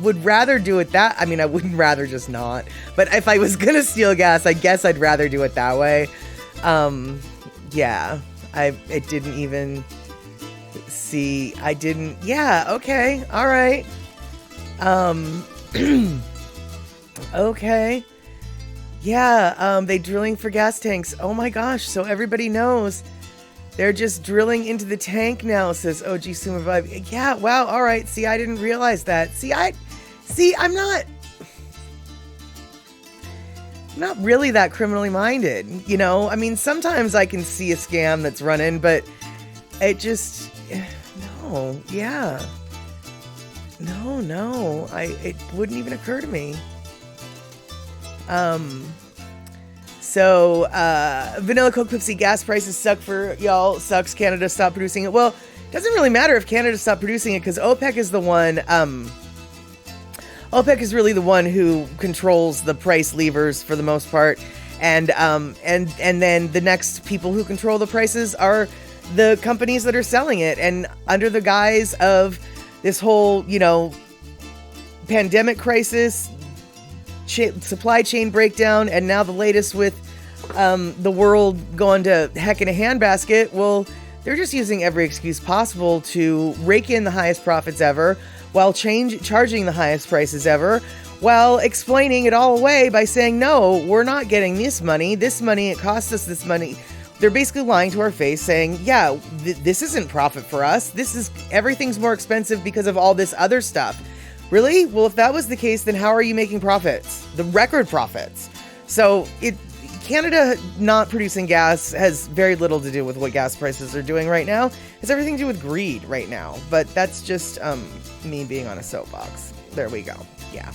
would rather do it that. I mean, I wouldn't rather just not. But if I was going to steal gas, I guess I'd rather do it that way. Yeah. It didn't even see. I didn't. Yeah. Okay. All right. Okay. Yeah. They drilling for gas tanks. Oh my gosh. So everybody knows they're just drilling into the tank now, says OG Sumo Vibe. Yeah. Wow. All right. See, I didn't realize that. I'm not really that criminally minded. You know, I mean, sometimes I can see a scam that's running, but it just, no. Yeah. No. It wouldn't even occur to me. So, Vanilla Coke Pepsi gas prices suck for y'all. Sucks. Canada stopped producing it. Well, it doesn't really matter if Canada stopped producing it, because OPEC is the one, OPEC is really the one who controls the price levers for the most part. And then the next people who control the prices are the companies that are selling it. And under the guise of this whole, you know, pandemic crisis, supply chain breakdown, and now the latest with the world going to heck in a handbasket, well, they're just using every excuse possible to rake in the highest profits ever, while charging the highest prices ever, while explaining it all away by saying, no, we're not getting this money, it costs us this money. They're basically lying to our face, saying, yeah, this isn't profit for us, everything's more expensive because of all this other stuff. Really? Well, if that was the case, then how are you making profits? The record profits. So Canada not producing gas has very little to do with what gas prices are doing right now. It has everything to do with greed right now. But that's just me being on a soapbox. There we go. Yeah.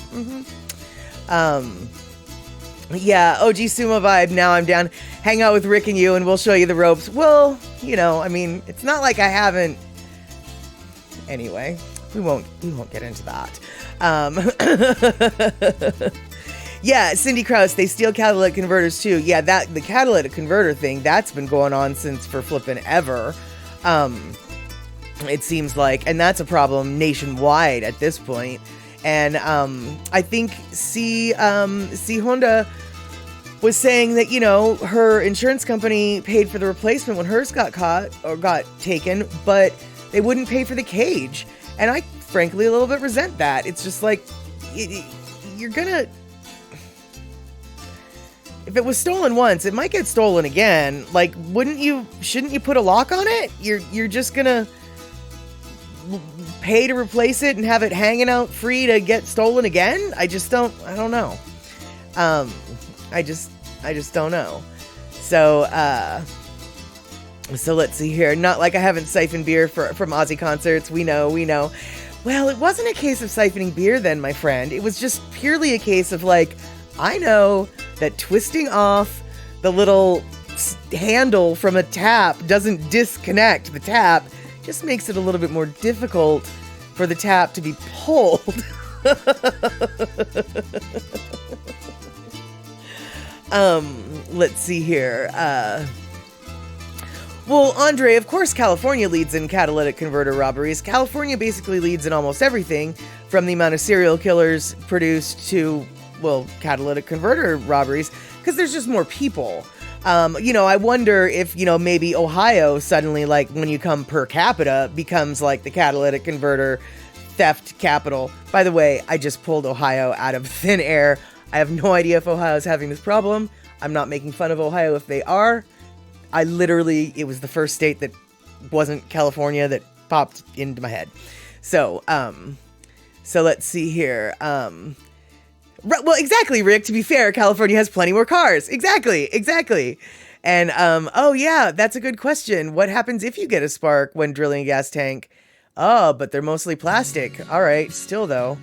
Yeah, OG Sumo Vibe, now I'm down. Hang out with Rick and you and we'll show you the ropes. Well, you know, I mean, it's not like I haven't. Anyway. We won't get into that. Yeah, Cindy Krause, they steal catalytic converters too. Yeah, the catalytic converter thing, that's been going on since for flippin' ever. It seems like, and that's a problem nationwide at this point. And I think C Honda was saying that, you know, her insurance company paid for the replacement when hers got caught or got taken, but they wouldn't pay for the cage. And I frankly a little bit resent that. It's just like, you're gonna, if it was stolen once, it might get stolen again. Like, shouldn't you put a lock on it? You're just gonna pay to replace it and have it hanging out free to get stolen again? I don't know. I just don't know. So, So let's see here. Not like I haven't siphoned beer from Aussie concerts. We know. Well, it wasn't a case of siphoning beer then, my friend. It was just purely a case of like, I know that twisting off the little handle from a tap doesn't disconnect the tap, just makes it a little bit more difficult for the tap to be pulled. Let's see here. Well, Andre, of course, California leads in catalytic converter robberies. California basically leads in almost everything, from the amount of serial killers produced to, well, catalytic converter robberies, because there's just more people. I wonder if, maybe Ohio suddenly, like, when you come per capita, becomes like the catalytic converter theft capital. By the way, I just pulled Ohio out of thin air. I have no idea if Ohio is having this problem. I'm not making fun of Ohio if they are. It was the first state that wasn't California that popped into my head. So let's see here. Well, exactly, Rick. To be fair, California has plenty more cars. Exactly. And, oh yeah, that's a good question. What happens if you get a spark when drilling a gas tank? Oh, but they're mostly plastic. All right. Still though.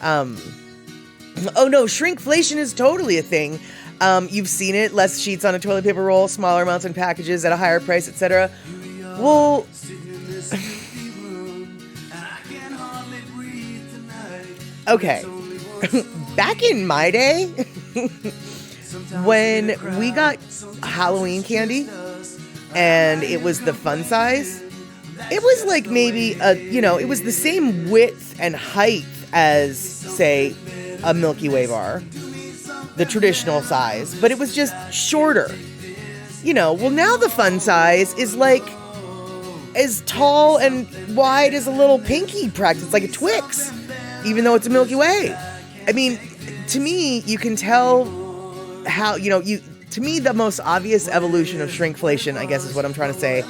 Oh no, Shrink-Flation is totally a thing. You've seen it, less sheets on a toilet paper roll, smaller amounts in packages at a higher price, etc. Well, okay. Back in my day, when we got Halloween candy and it was the fun size, it was like maybe it was the same width and height as, say, a Milky Way bar, the traditional size, but it was just shorter. Well, now the fun size is like as tall and wide as a little pinky practice, like a Twix, even though it's a Milky Way. I mean, to me, you can tell how, to me, the most obvious evolution of Shrinkflation, I guess is what I'm trying to say,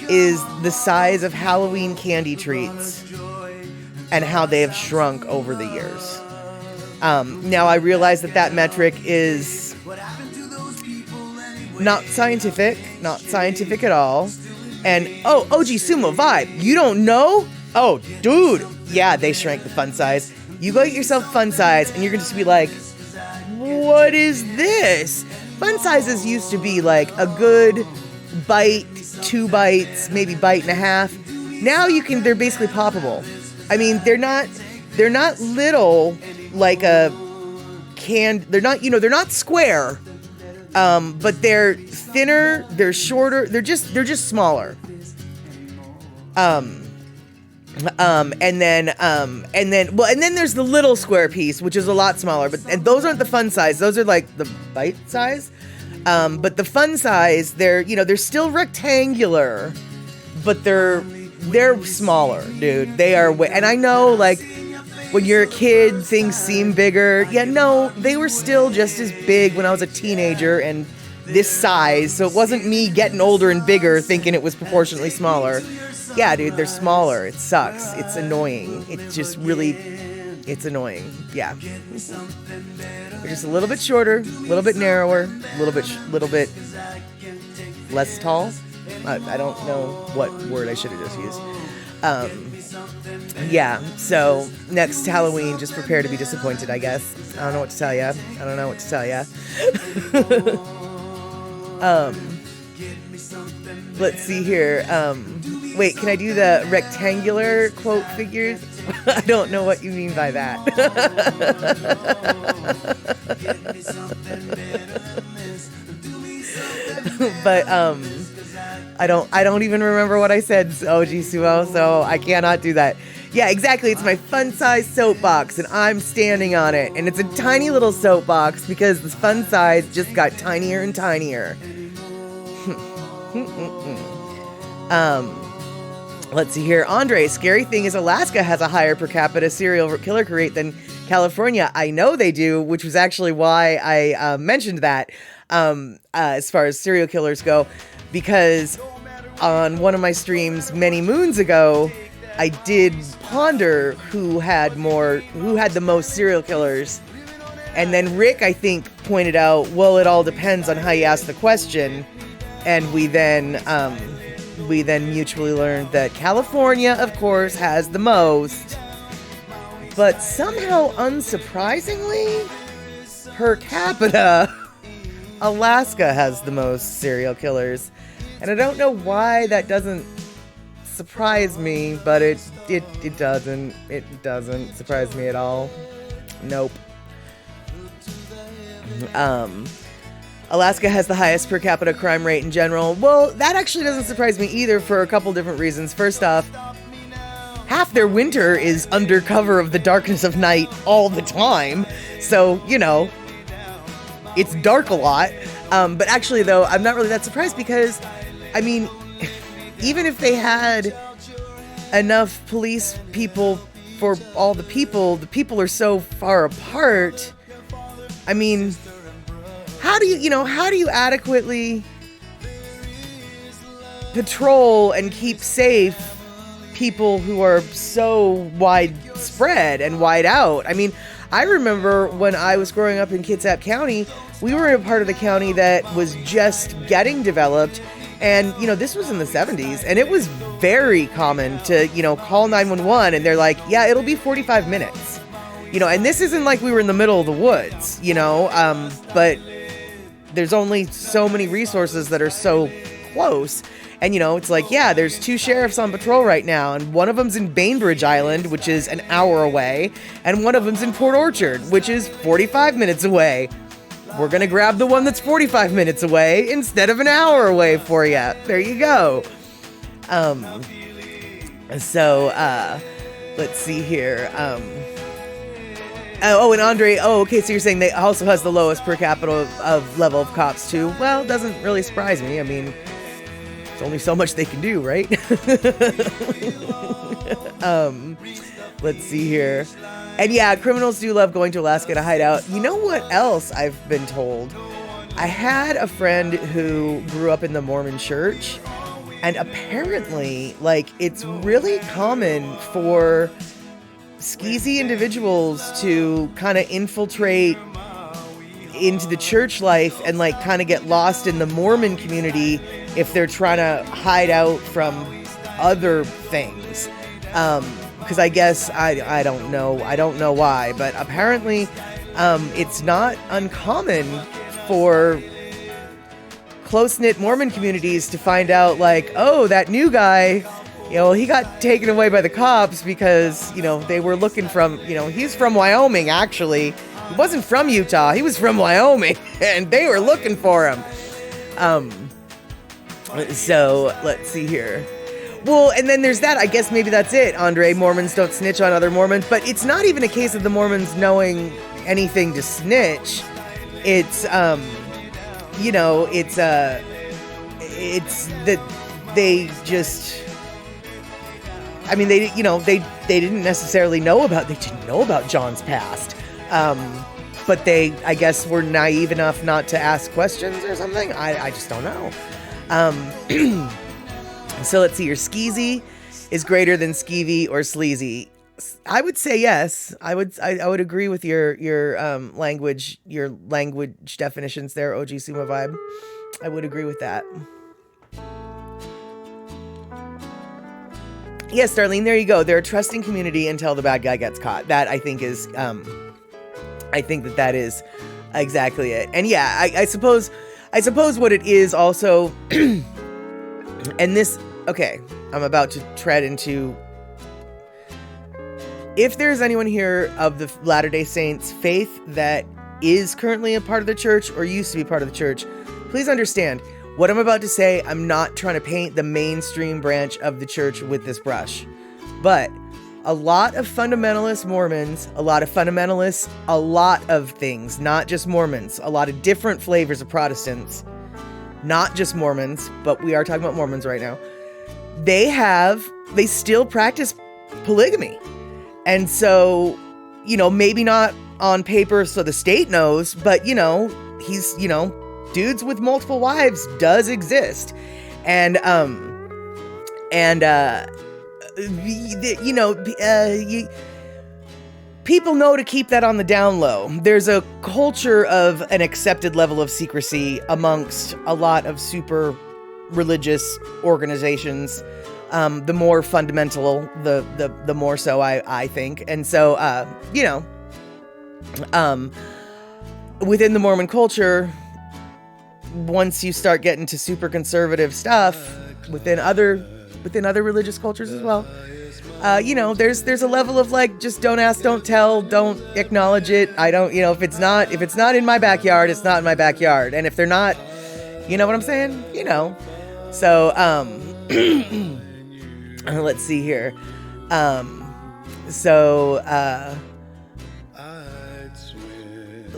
is the size of Halloween candy treats and how they have shrunk over the years. Now I realize that metric is not scientific at all. And, OG Sumo Vibe, you don't know? Oh, dude. Yeah, they shrank the fun size. You go get yourself fun size and you're going to be like, what is this? Fun sizes used to be like a good bite, 2 bites, maybe bite and a half. Now they're basically poppable. I mean, they're not little like a can. They're not square. But they're thinner, they're shorter, they're just smaller. And then there's the little square piece, which is a lot smaller, and those aren't the fun size. Those are like the bite size. But the fun size, they're still rectangular, but they're smaller, dude. They are and I know, like, when you're a kid, things seem bigger. Yeah, no, they were still just as big when I was a teenager and this size. So it wasn't me getting older and bigger thinking it was proportionately smaller. Yeah, dude, they're smaller. It sucks. It's annoying. It's annoying. Yeah. They're just a little bit shorter, a little bit narrower, a little bit less tall. I don't know what word I should have just used. Yeah, so next Halloween, just prepare to be disappointed, I guess. I don't know what to tell you. Let's see here. Wait, can I do the rectangular quote figures? I don't know what you mean by that. But, I don't even remember what I said, OG Sumo, so I cannot do that. Yeah, exactly. It's my fun size soapbox, and I'm standing on it. And it's a tiny little soapbox because the fun size just got tinier and tinier. Let's see here. Andre, scary thing is Alaska has a higher per capita serial killer rate than California. I know they do, which was actually why I mentioned that as far as serial killers go, because on one of my streams many moons ago, I did ponder who had the most serial killers. And then Rick, I think, pointed out, well, it all depends on how you ask the question. And we then we then mutually learned that California, of course, has the most. But somehow, unsurprisingly, per capita, Alaska has the most serial killers. And I don't know why that doesn't surprise me, but it doesn't. It doesn't surprise me at all. Nope. Alaska has the highest per capita crime rate in general. Well, that actually doesn't surprise me either for a couple different reasons. First off, half their winter is under cover of the darkness of night all the time. So, you know, it's dark a lot. But actually, though, I'm not really that surprised because, I mean, even if they had enough police people for all the people are so far apart. I mean, how do you adequately patrol and keep safe people who are so widespread and wide out? I mean, I remember when I was growing up in Kitsap County, we were in a part of the county that was just getting developed. And, you know, this was in the 70s, and it was very common to, you know, call 911, and they're like, yeah, it'll be 45 minutes. You know, and this isn't like we were in the middle of the woods, you know, but there's only so many resources that are so close. And, you know, it's like, yeah, there's 2 sheriffs on patrol right now, and one of them's in Bainbridge Island, which is an hour away, and one of them's in Port Orchard, which is 45 minutes away. We're going to grab the one that's 45 minutes away instead of an hour away for you. There you go. Let's see here. And Andre, okay, so you're saying they also has the lowest per capita of level of cops too. Well, doesn't really surprise me. I mean, there's only so much they can do, right? Let's see here. And yeah, criminals do love going to Alaska to hide out. You know what else I've been told? I had a friend who grew up in the Mormon church, and apparently, like, it's really common for skeezy individuals to kind of infiltrate into the church life and, like, kind of get lost in the Mormon community if they're trying to hide out from other things. Because I guess, I don't know why, but apparently it's not uncommon for close-knit Mormon communities to find out, like, oh, that new guy, you know, he got taken away by the cops because, you know, they were looking from, you know, he's from Wyoming, actually. He wasn't from Utah, he was from Wyoming, and they were looking for him. So, let's see here. Well, and then there's that. I guess maybe that's it, Andre. Mormons don't snitch on other Mormons. But it's not even a case of the Mormons knowing anything to snitch. It's, you know, it's that they just... I mean, they didn't necessarily know about John's past. But they, I guess, were naive enough not to ask questions or something. I just don't know. So let's see, your skeezy is greater than skeevy or sleazy. I would say yes. I would agree with your language definitions there, OG Sumo Vibe. I would agree with that. Yes, Darlene, there you go. They're a trusting community until the bad guy gets caught. That I think is I think that is exactly it. And yeah, I suppose what it is also and this, okay, I'm about to tread into, if there's anyone here of the Latter-day Saints faith that is currently a part of the church or used to be part of the church, please understand what I'm about to say. I'm not trying to paint the mainstream branch of the church with this brush, but a lot of fundamentalist Mormons, a lot of fundamentalists, a lot of things, not just Mormons, a lot of different flavors of Protestants, not just Mormons, but we are talking about Mormons right now. They still practice polygamy. And so, you know, maybe not on paper so the state knows, but, you know, he's, you know, dudes with multiple wives does exist. And people know to keep that on the down low. There's a culture of an accepted level of secrecy amongst a lot of super religious organizations, the more fundamental, the more so, I think. And so, within the Mormon culture, once you start getting to super conservative stuff within other religious cultures as well, there's a level of like, just don't ask, don't tell, don't acknowledge it. I don't, if it's not in my backyard, it's not in my backyard. And if they're not, you know what I'm saying? So, let's see here.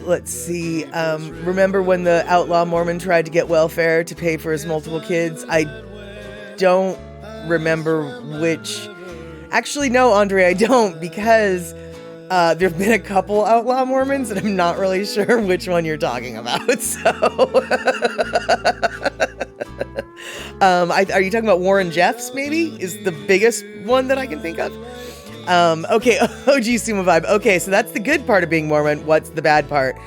Let's see. Remember when the outlaw Mormon tried to get welfare to pay for his multiple kids? I don't remember which. Actually, no, Andre, I don't, because there have been a couple outlaw Mormons, and I'm not really sure which one you're talking about. So, are you talking about Warren Jeffs? Maybe is the biggest one that I can think of. Okay, OG Sumo Vibe. Okay, so that's the good part of being Mormon. What's the bad part?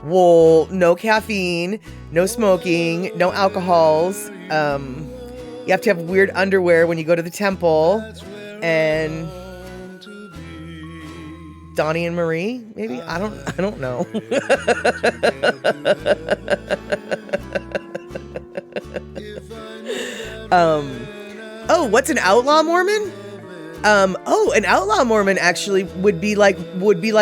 Well, no caffeine, no smoking, no alcohols. You have to have weird underwear when you go to the temple. And Donnie and Marie, maybe? I don't know. What's an outlaw Mormon? An outlaw Mormon actually would be like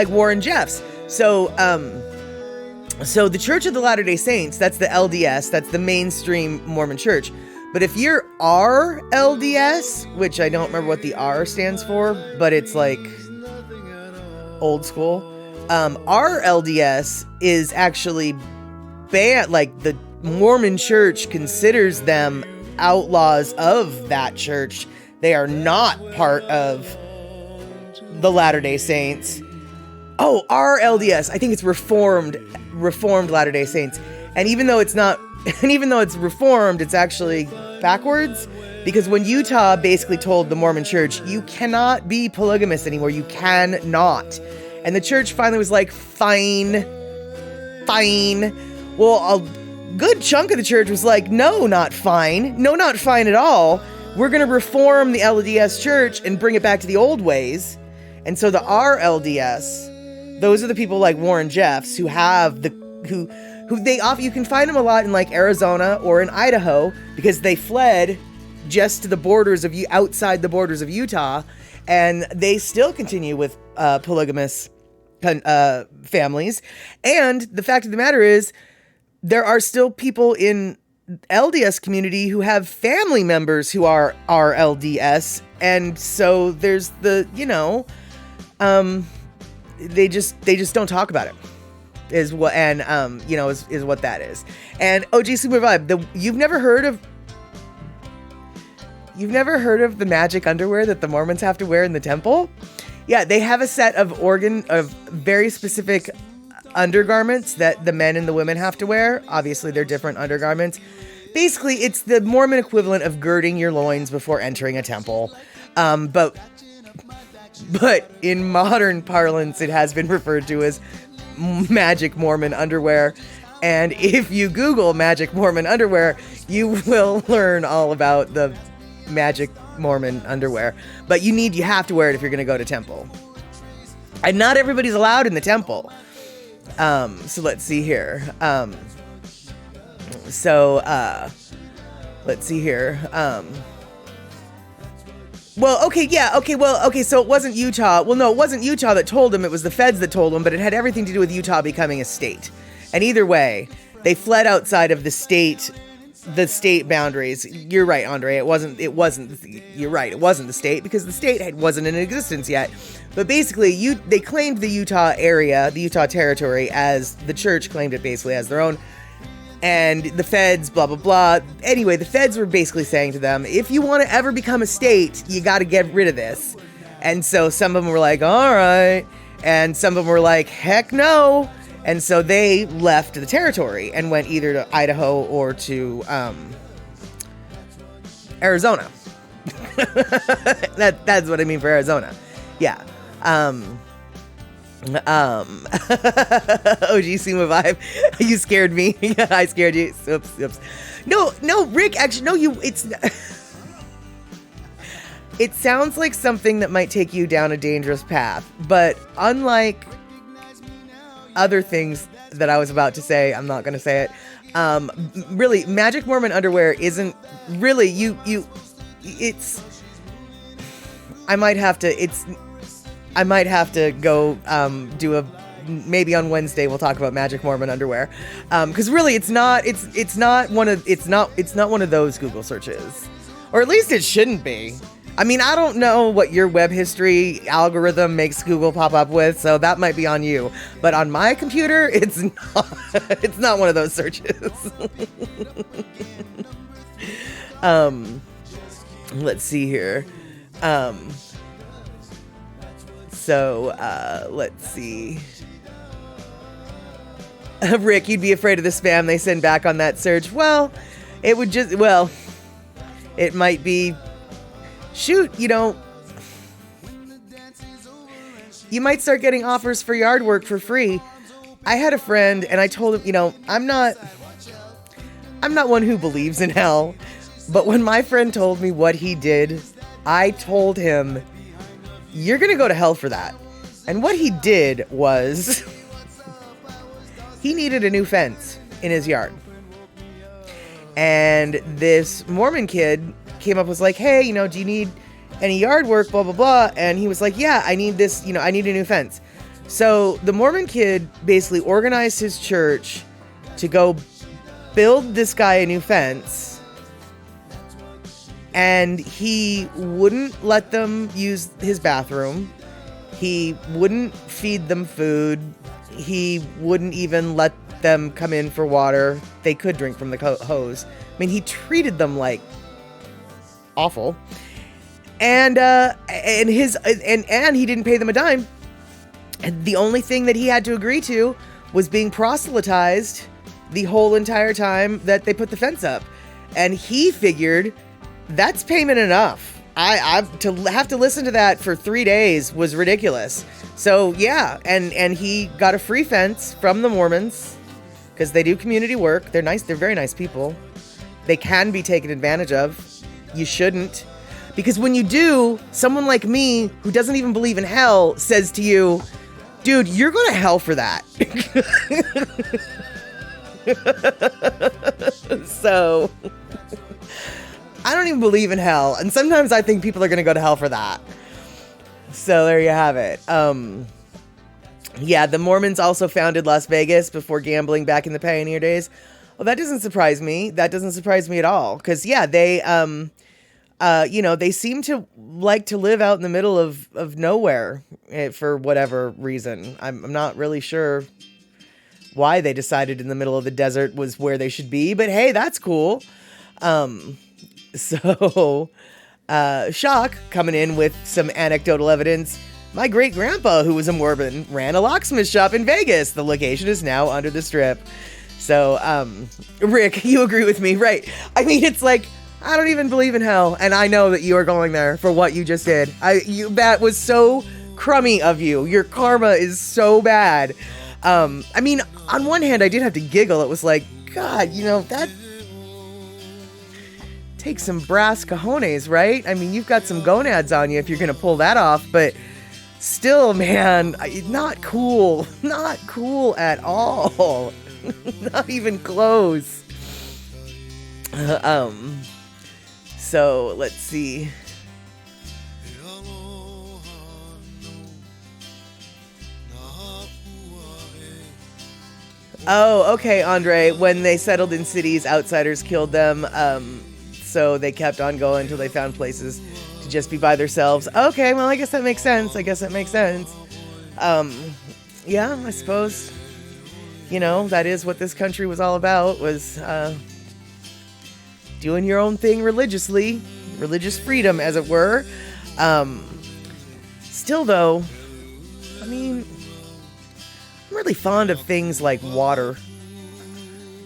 Warren Jeffs. So the Church of the Latter-day Saints, that's the LDS, that's the mainstream Mormon church. But if you're RLDS, which I don't remember what the R stands for, but it's like old school. RLDS is actually banned, like the Mormon church considers them outlaws of that church. They are not part of the Latter-day Saints. Oh, RLDS. I think it's Reformed Latter-day Saints. And even though it's Reformed, it's actually backwards, because when Utah basically told the Mormon church, you cannot be polygamous anymore. You cannot. And the church finally was like, fine. Well, a good chunk of the church was like, no, not fine. No, not fine at all. We're going to reform the LDS church and bring it back to the old ways. And so the RLDS, those are the people like Warren Jeffs who have who you can find them a lot in like Arizona or in Idaho, because they fled just to the borders of outside the borders of Utah, and they still continue with polygamous families. And the fact of the matter is, there are still people in LDS community who have family members who are RLDS, and so there's the they just don't talk about it. Is what is what that is. And OG Super Vibe, you've never heard of the magic underwear that the Mormons have to wear in the temple? Yeah, they have a set of very specific undergarments that the men and the women have to wear. Obviously, they're different undergarments. Basically, it's the Mormon equivalent of girding your loins before entering a temple. But in modern parlance, it has been referred to as magic Mormon underwear. And if you Google magic Mormon underwear, you will learn all about the magic Mormon underwear. But you have to wear it if you're going to go to temple. And not everybody's allowed in the temple. So let's see here. Let's see here. So it wasn't Utah. Well, no, it wasn't Utah that told him. It was the feds that told him, but it had everything to do with Utah becoming a state. And either way, they fled outside of the state boundaries. You're right, Andre. You're right. It wasn't the state, because the state wasn't in existence yet. But basically, they claimed the Utah area, the Utah territory, as the church claimed it basically as their own. And the feds, blah, blah, blah. Anyway, the feds were basically saying to them, if you want to ever become a state, you got to get rid of this. And so some of them were like, all right. And some of them were like, heck no. And so they left the territory and went either to Idaho or to Arizona. That's what I mean for Arizona. Yeah. OG Suma vibe. You scared me. I scared you. Oops. No, Rick, actually, no, it sounds like something that might take you down a dangerous path, but unlike other things that I was about to say, I'm not going to say it. Really, Magic Mormon underwear isn't really, I might have to go maybe on Wednesday we'll talk about Magic Mormon underwear. Cause really it's not one of those Google searches, or at least it shouldn't be. I mean, I don't know what your web history algorithm makes Google pop up with, so that might be on you. But on my computer, it's not one of those searches. Let's see here. Let's see. Rick, you'd be afraid of the spam they send back on that search. Well, it might be, shoot, you might start getting offers for yard work for free. I had a friend and I told him, I'm not one who believes in hell, but when my friend told me what he did, I told him, you're going to go to hell for that. And what he did was he needed a new fence in his yard. And this Mormon kid came up, was like, hey, do you need any yard work, blah, blah, blah. And he was like, yeah, I need this, I need a new fence. So the Mormon kid basically organized his church to go build this guy a new fence. And he wouldn't let them use his bathroom. He wouldn't feed them food. He wouldn't even let them come in for water. They could drink from the hose. I mean, he treated them like awful. And he didn't pay them a dime. And the only thing that he had to agree to was being proselytized the whole entire time that they put the fence up. And he figured that's payment enough. I to have to listen to that for 3 days was ridiculous. So yeah, and he got a free fence from the Mormons because they do community work. They're nice. They're very nice people. They can be taken advantage of. You shouldn't. Because when you do, someone like me, who doesn't even believe in hell, says to you, dude, you're going to hell for that. So, I don't even believe in hell. And sometimes I think people are going to go to hell for that. So, there you have it. Yeah, the Mormons also founded Las Vegas before gambling back in the pioneer days. Well, that doesn't surprise me. That doesn't surprise me at all. Because, yeah, they... they seem to like to live out in the middle of nowhere for whatever reason. I'm not really sure why they decided in the middle of the desert was where they should be, but hey, that's cool. Shock coming in with some anecdotal evidence. My great grandpa, who was a Mormon, ran a locksmith shop in Vegas. The location is now under the Strip. So, Rick, you agree with me, right? I mean, it's like, I don't even believe in hell, and I know that you are going there for what you just did. That was so crummy of you. Your karma is so bad. I mean, on one hand, I did have to giggle. It was like, God, that takes some brass cojones, right? I mean, you've got some gonads on you if you're going to pull that off, but still, man, not cool. Not cool at all. Not even close. So, let's see. Oh, okay, Andre. When they settled in cities, outsiders killed them. So they kept on going until they found places to just be by themselves. Okay, well, I guess that makes sense. Yeah, I suppose, that is what this country was all about, was, doing your own thing religiously, religious freedom, as it were. Still, though, I mean, I'm really fond of things like water.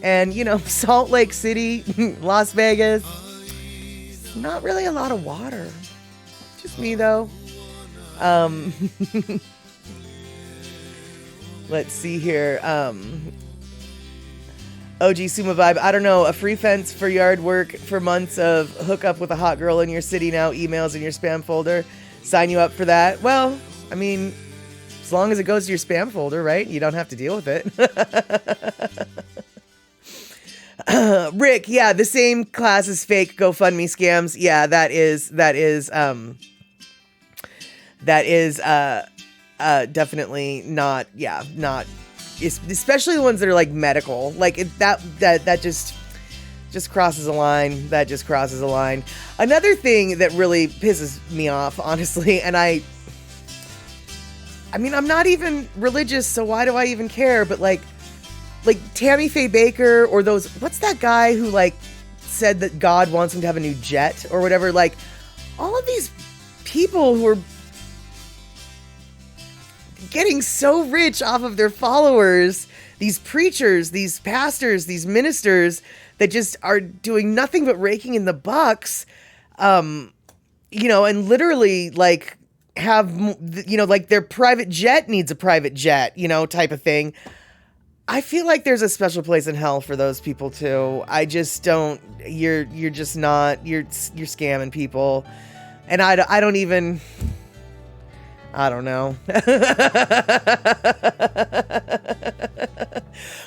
And, Salt Lake City, Las Vegas, not really a lot of water. Just me, though. let's see here. OG Suma Vibe, I don't know, a free fence for yard work for months of hook up with a hot girl in your city now, emails in your spam folder. Sign you up for that. Well, I mean, as long as it goes to your spam folder, right? You don't have to deal with it. Rick, yeah, the same class as fake GoFundMe scams. Yeah, that is definitely not, especially the ones that are like medical, like that just crosses a line. That just crosses a line. Another thing that really pisses me off, honestly, and I mean, I'm not even religious, so why do I even care? But like Tammy Faye Baker, or those, what's that guy who like said that God wants him to have a new jet or whatever? Like all of these people who are getting so rich off of their followers, these preachers, these pastors, these ministers that just are doing nothing but raking in the bucks, and literally like have, like their private jet needs a private jet, type of thing. I feel like there's a special place in hell for those people too. I just don't, you're just not, you're scamming people. And I don't know.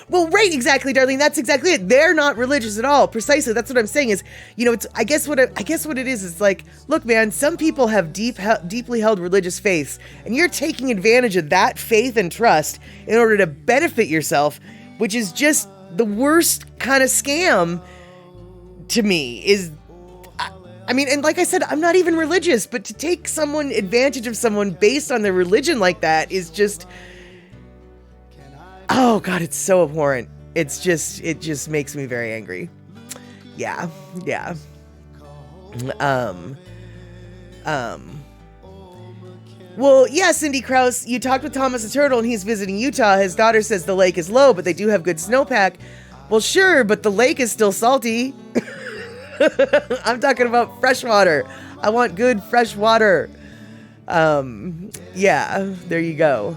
Well, right, exactly, Darlene. That's exactly it. They're not religious at all. Precisely. That's what I'm saying is, it's, I guess what it is like, look, man, some people have deeply held religious faiths, and you're taking advantage of that faith and trust in order to benefit yourself, which is just the worst kind of scam to me. I mean, and like I said, I'm not even religious, but to take advantage of someone based on their religion like that is just, oh God, it's so abhorrent. It just makes me very angry. Yeah. Well, yeah, Cindy Krause, you talked with Thomas the Turtle and he's visiting Utah. His daughter says the lake is low, but they do have good snowpack. Well, sure, but the lake is still salty. I'm talking about fresh water. I want good fresh water. Yeah, there you go.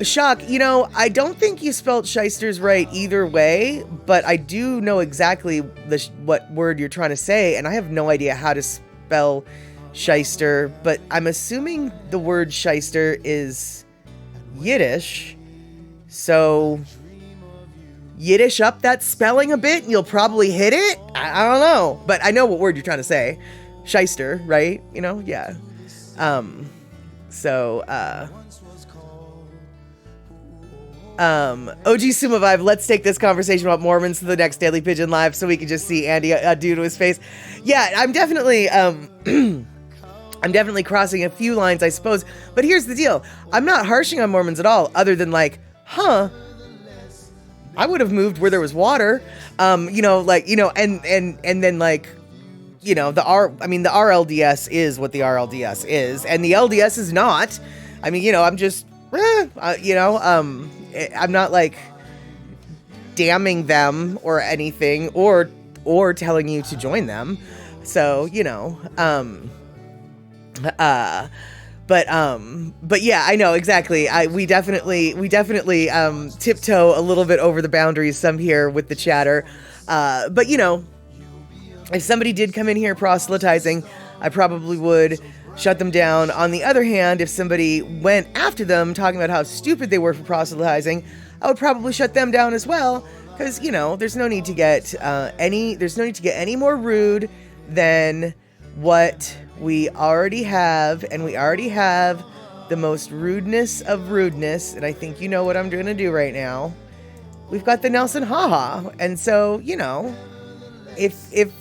Shock, I don't think you spelled shysters right either way, but I do know exactly what word you're trying to say, and I have no idea how to spell shyster, but I'm assuming the word shyster is Yiddish, so Yiddish up that spelling a bit, and you'll probably hit it. I don't know, but I know what word you're trying to say. Shyster, right? Yeah. OG Sumo Vibe, let's take this conversation about Mormons to the next Daily Pigeon Live so we can just see Andy do to his face. Yeah, I'm definitely crossing a few lines, I suppose. But here's the deal. I'm not harshing on Mormons at all, other than like, I would have moved where there was water, and then like, the RLDS is what the RLDS is, and the LDS is not. I mean, I'm just, I'm not like damning them or anything, or telling you to join them. So, but yeah, I know exactly. We definitely tiptoe a little bit over the boundaries some here with the chatter. But if somebody did come in here proselytizing, I probably would shut them down. On the other hand, if somebody went after them talking about how stupid they were for proselytizing, I would probably shut them down as well. Because, there's no need to get any more rude than what we already have, and we already have the most rudeness of rudeness, and I think you know what I'm going to do right now. We've got the Nelson haha, and so, if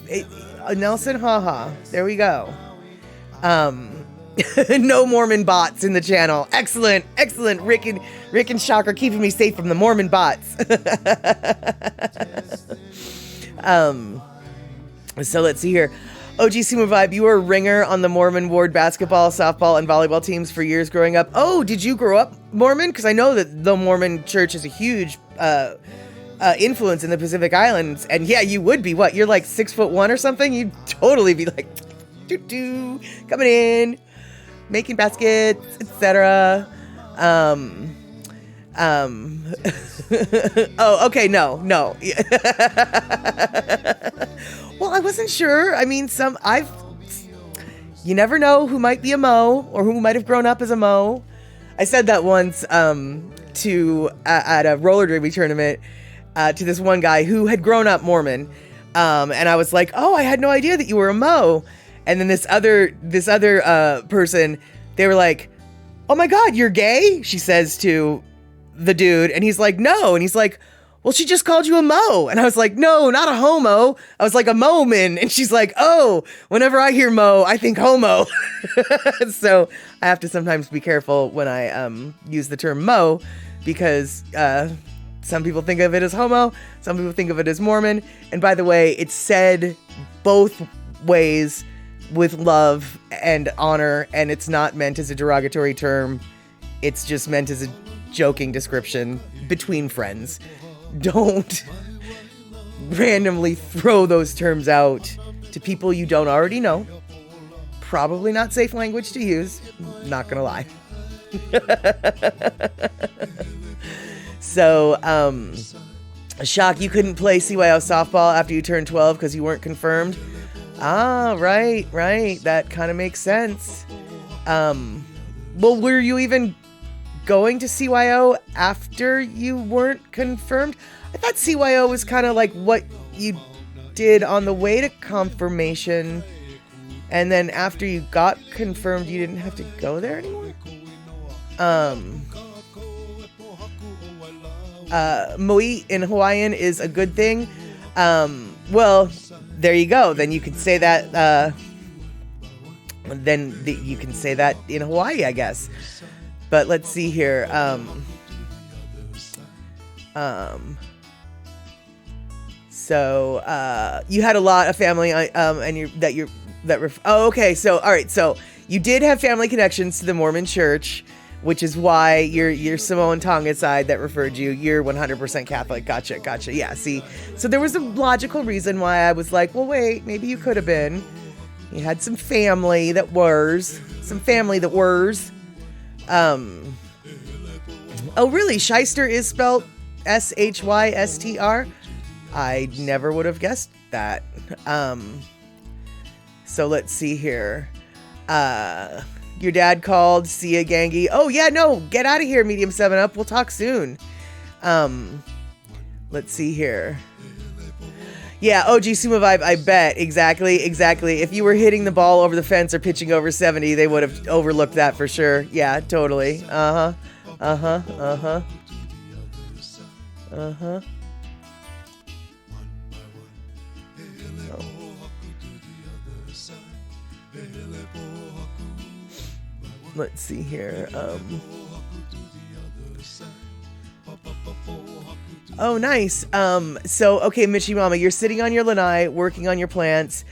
Nelson haha, there we go. No Mormon bots in the channel. Excellent. Rick and Shock are keeping me safe from the Mormon bots. So let's see here. OG Sumo Vibe, you were a ringer on the Mormon ward basketball, softball, and volleyball teams for years growing up. Oh, did you grow up Mormon? Because I know that the Mormon church is a huge influence in the Pacific Islands. And yeah, you would be. What? You're like 6'1" or something? You'd totally be like, coming in, making baskets, etc. Oh, okay. No. Well, I wasn't sure. I mean, you never know who might be a Mo or who might have grown up as a Mo. I said that once, at a roller derby tournament, to this one guy who had grown up Mormon. And I was like, oh, I had no idea that you were a Mo. And then this other person, they were like, oh my God, you're gay? She says to the dude. And he's like, no. And he's like, well, she just called you a Mo. And I was like, no, not a homo. I was like a Moman. And she's like, oh, whenever I hear Mo, I think homo. So I have to sometimes be careful when I use the term Mo, because some people think of it as homo. Some people think of it as Mormon. And by the way, it's said both ways with love and honor. And it's not meant as a derogatory term. It's just meant as a joking description between friends. Don't randomly throw those terms out to people you don't already know. Probably not safe language to use. Not gonna lie. So, shock you couldn't play CYO softball after you turned 12 because you weren't confirmed. Ah, right. That kind of makes sense. Well, were you even going to CYO after you weren't confirmed? I thought CYO was kind of like what you did on the way to confirmation, and then after you got confirmed, you didn't have to go there anymore. Mo'i in Hawaiian is a good thing. Well, there you go. Then you could say that. You can say that in Hawaii, I guess. But let's see here. So you had a lot of family, okay. So all right. So you did have family connections to the Mormon Church, which is why your Samoan Tonga side that referred you. You're 100% Catholic. Gotcha. Yeah. See. So there was a logical reason why I was like, well, wait, maybe you could have been. You had some family that were. Oh, really? Shyster is spelled Shystr? I never would have guessed that. So let's see here. Your dad called. See ya, Gangi. Oh, yeah, no. Get out of here, Medium 7-Up. We'll talk soon. Let's see here. Yeah, OG Sumo Vibe, I bet. Exactly. If you were hitting the ball over the fence or pitching over 70, they would have overlooked that for sure. Yeah, totally. Oh. Let's see here. Oh, nice. So, okay, Michi Mama, you're sitting on your lanai, working on your plants.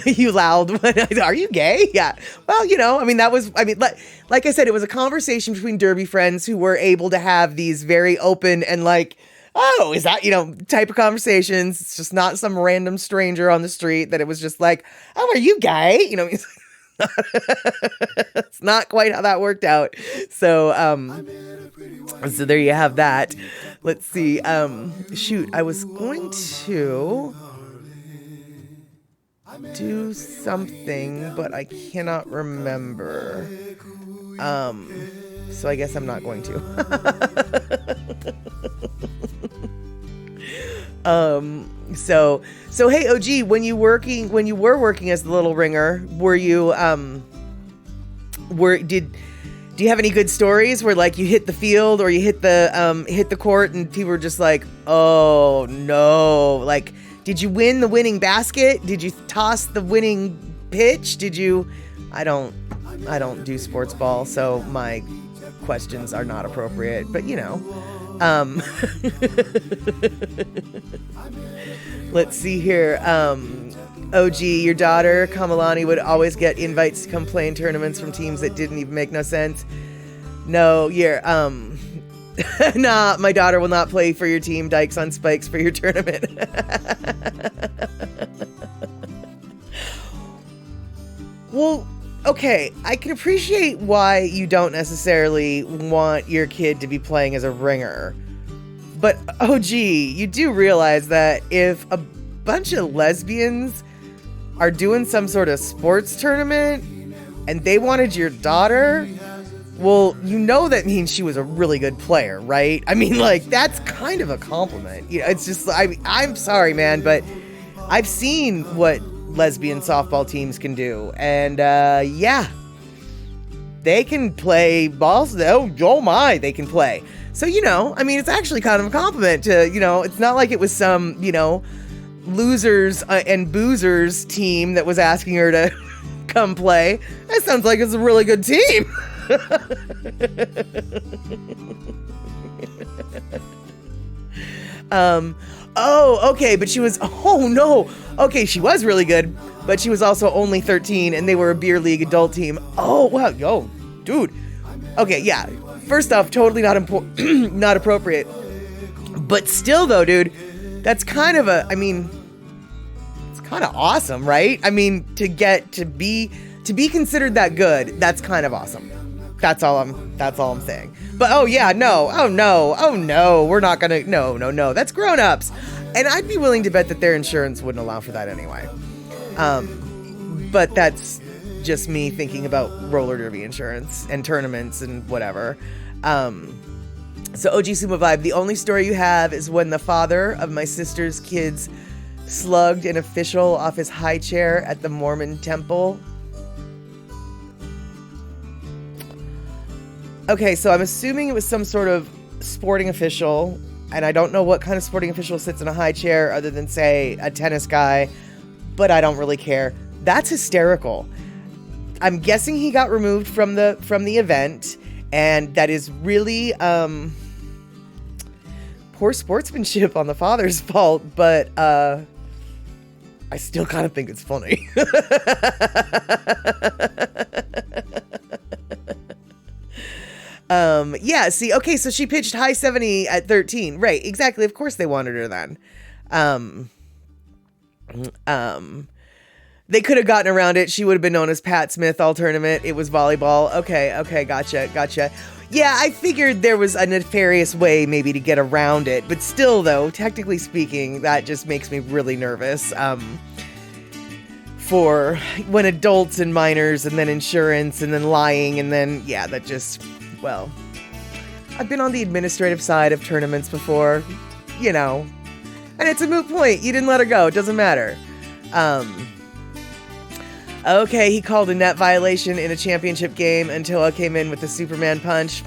You loud. Are you gay? Yeah. Well, like I said, it was a conversation between derby friends who were able to have these very open and like, oh, is that, type of conversations. It's just not some random stranger on the street that it was just like, oh, are you gay? It's not quite how that worked out. So there you have that. Let's see. Shoot, I was going to do something, but I cannot remember. So I guess I'm not going to. So hey, OG, when you were working as the little ringer, were you do you have any good stories where like you hit the field or you hit the court and people were just like, oh no, like did you win the winning basket? Did you toss the winning pitch? I don't do sports ball, so my questions are not appropriate, but let's see here. OG, your daughter, Kamalani, would always get invites to come play in tournaments from teams that didn't even make no sense. No, nah, my daughter will not play for your team, Dykes on Spikes, for your tournament. Well, okay, I can appreciate why you don't necessarily want your kid to be playing as a ringer. But, oh gee, you do realize that if a bunch of lesbians are doing some sort of sports tournament and they wanted your daughter, well, you know that means she was a really good player, right? I mean, like, that's kind of a compliment. You know, it's just, I'm sorry, man, but I've seen what lesbian softball teams can do. And, yeah, they can play balls. Oh my, they can play. So, you know, I mean, it's actually kind of a compliment to, you know, it's not like it was some, you know, losers and boozers team that was asking her to come play. That sounds like it's a really good team. Oh, okay, but she was, oh no, okay, she was really good, but she was also only 13 and they were a beer league adult team. Oh, wow, yo, dude. Okay, yeah, first off, totally not not appropriate, but still though, dude, that's kind of a, I mean, it's kind of awesome, right? I mean, to be considered that good, that's kind of awesome. That's all I'm saying. But oh no, we're not gonna, no, that's grown-ups. And I'd be willing to bet that their insurance wouldn't allow for that anyway. But that's just me thinking about roller derby insurance and tournaments and whatever. So OG Sumo Vibe, the only story you have is when the father of my sister's kids slugged an official off his high chair at the Mormon temple. Okay, so I'm assuming it was some sort of sporting official, and I don't know what kind of sporting official sits in a high chair other than, say, a tennis guy, but I don't really care. That's hysterical. I'm guessing he got removed from the event, and that is really poor sportsmanship on the father's part, but I still kind of think it's funny. Yeah, see, okay, so she pitched high 70 at 13. Right, exactly. Of course they wanted her then. They could have gotten around it. She would have been known as Pat Smith all tournament. It was volleyball. Okay, gotcha. Yeah, I figured there was a nefarious way maybe to get around it, but still though, technically speaking, that just makes me really nervous. For when adults and minors and then insurance and then lying and then, yeah, that just... Well, I've been on the administrative side of tournaments before, you know, and it's a moot point. You didn't let her go. It doesn't matter. Okay, he called a net violation in a championship game until I came in with the Superman punch.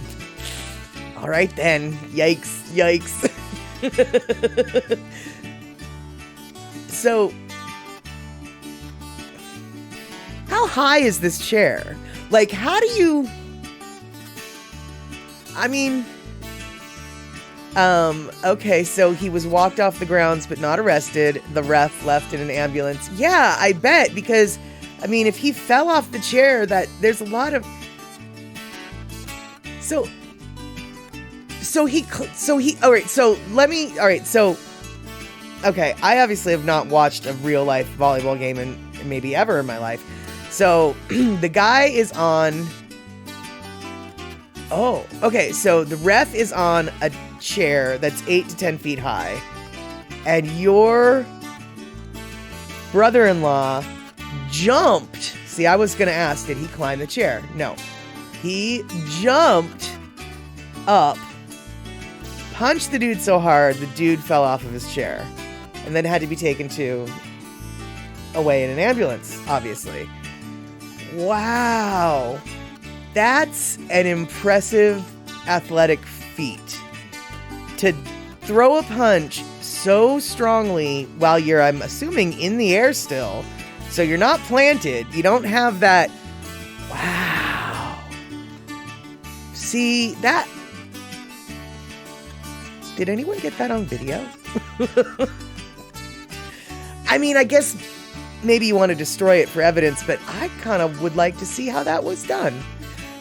All right then. Yikes. So, how high is this chair? Like, how do you... I mean, okay, so he was walked off the grounds but not arrested. The ref left in an ambulance. Yeah, I bet, because, I mean, if he fell off the chair, that there's a lot of... So okay, I obviously have not watched a real life volleyball game in maybe ever in my life. So, the guy is on... Oh, okay, so the ref is on a chair that's 8 to 10 feet high, and your brother-in-law jumped. See, I was going to ask, did he climb the chair? No. He jumped up, punched the dude so hard, the dude fell off of his chair, and then had to be taken away in an ambulance, obviously. Wow. That's an impressive athletic feat. To throw a punch so strongly while you're, I'm assuming, in the air still. So you're not planted. You don't have that. Wow. See, that... Did anyone get that on video? I mean, I guess maybe you want to destroy it for evidence, but I kind of would like to see how that was done.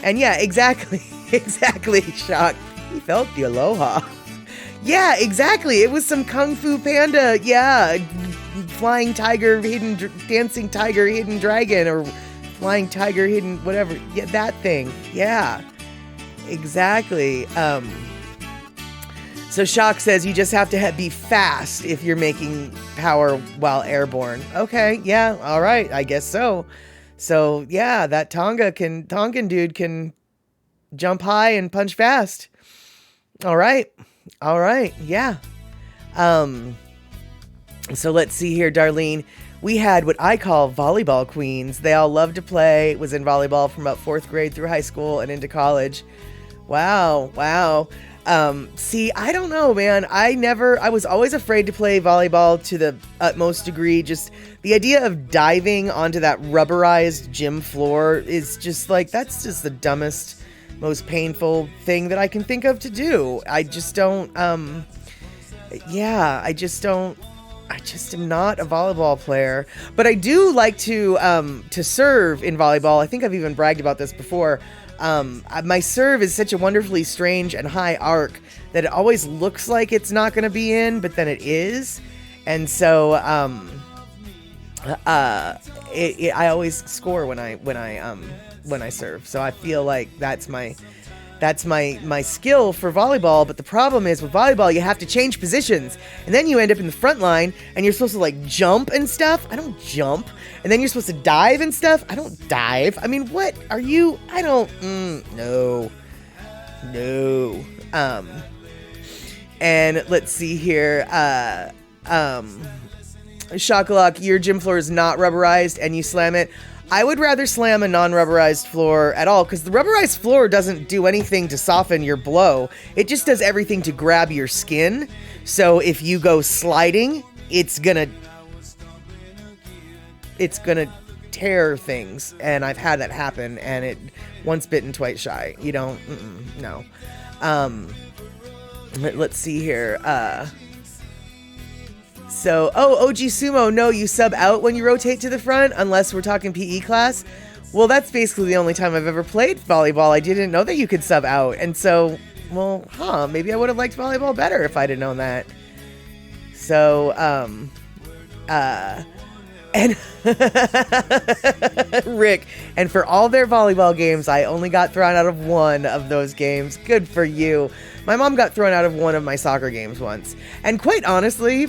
And yeah, exactly, Shock. He felt the aloha. Yeah, exactly. It was some Kung Fu Panda, yeah, flying tiger, dancing tiger, hidden dragon, or flying tiger, hidden, whatever. Yeah, that thing. Yeah, exactly. So Shock says you just have to be fast if you're making power while airborne. Okay, yeah, all right, I guess so. So yeah, that Tongan dude can jump high and punch fast. All right, yeah. So let's see here, Darlene. We had what I call volleyball queens. They all loved to play. Was in volleyball from about 4th grade through high school and into college. Wow. See, I don't know, man. I was always afraid to play volleyball to the utmost degree. Just the idea of diving onto that rubberized gym floor is just like, that's just the dumbest, most painful thing that I can think of to do. I just am not a volleyball player, but I do like to serve in volleyball. I think I've even bragged about this before. My serve is such a wonderfully strange and high arc that it always looks like it's not going to be in, but then it is. And so, I always score when I serve. So I feel like that's my skill for volleyball. But the problem is with volleyball, you have to change positions, and then you end up in the front line and you're supposed to like jump and stuff. I don't jump. And then you're supposed to dive and stuff. I don't dive. I mean, what are you? I don't, no. And let's see here. Shockalock, your gym floor is not rubberized and you slam it. I would rather slam a non-rubberized floor at all, because the rubberized floor doesn't do anything to soften your blow. It just does everything to grab your skin. So if you go sliding, it's gonna tear things. And I've had that happen, and it once bitten, twice shy. You don't, no. Let's see here. So, OG Sumo, no, you sub out when you rotate to the front, unless we're talking PE class. Well, that's basically the only time I've ever played volleyball. I didn't know that you could sub out. And so, maybe I would have liked volleyball better if I'd have known that. So, and Rick, and for all their volleyball games, I only got thrown out of one of those games. Good for you. My mom got thrown out of one of my soccer games once. And quite honestly,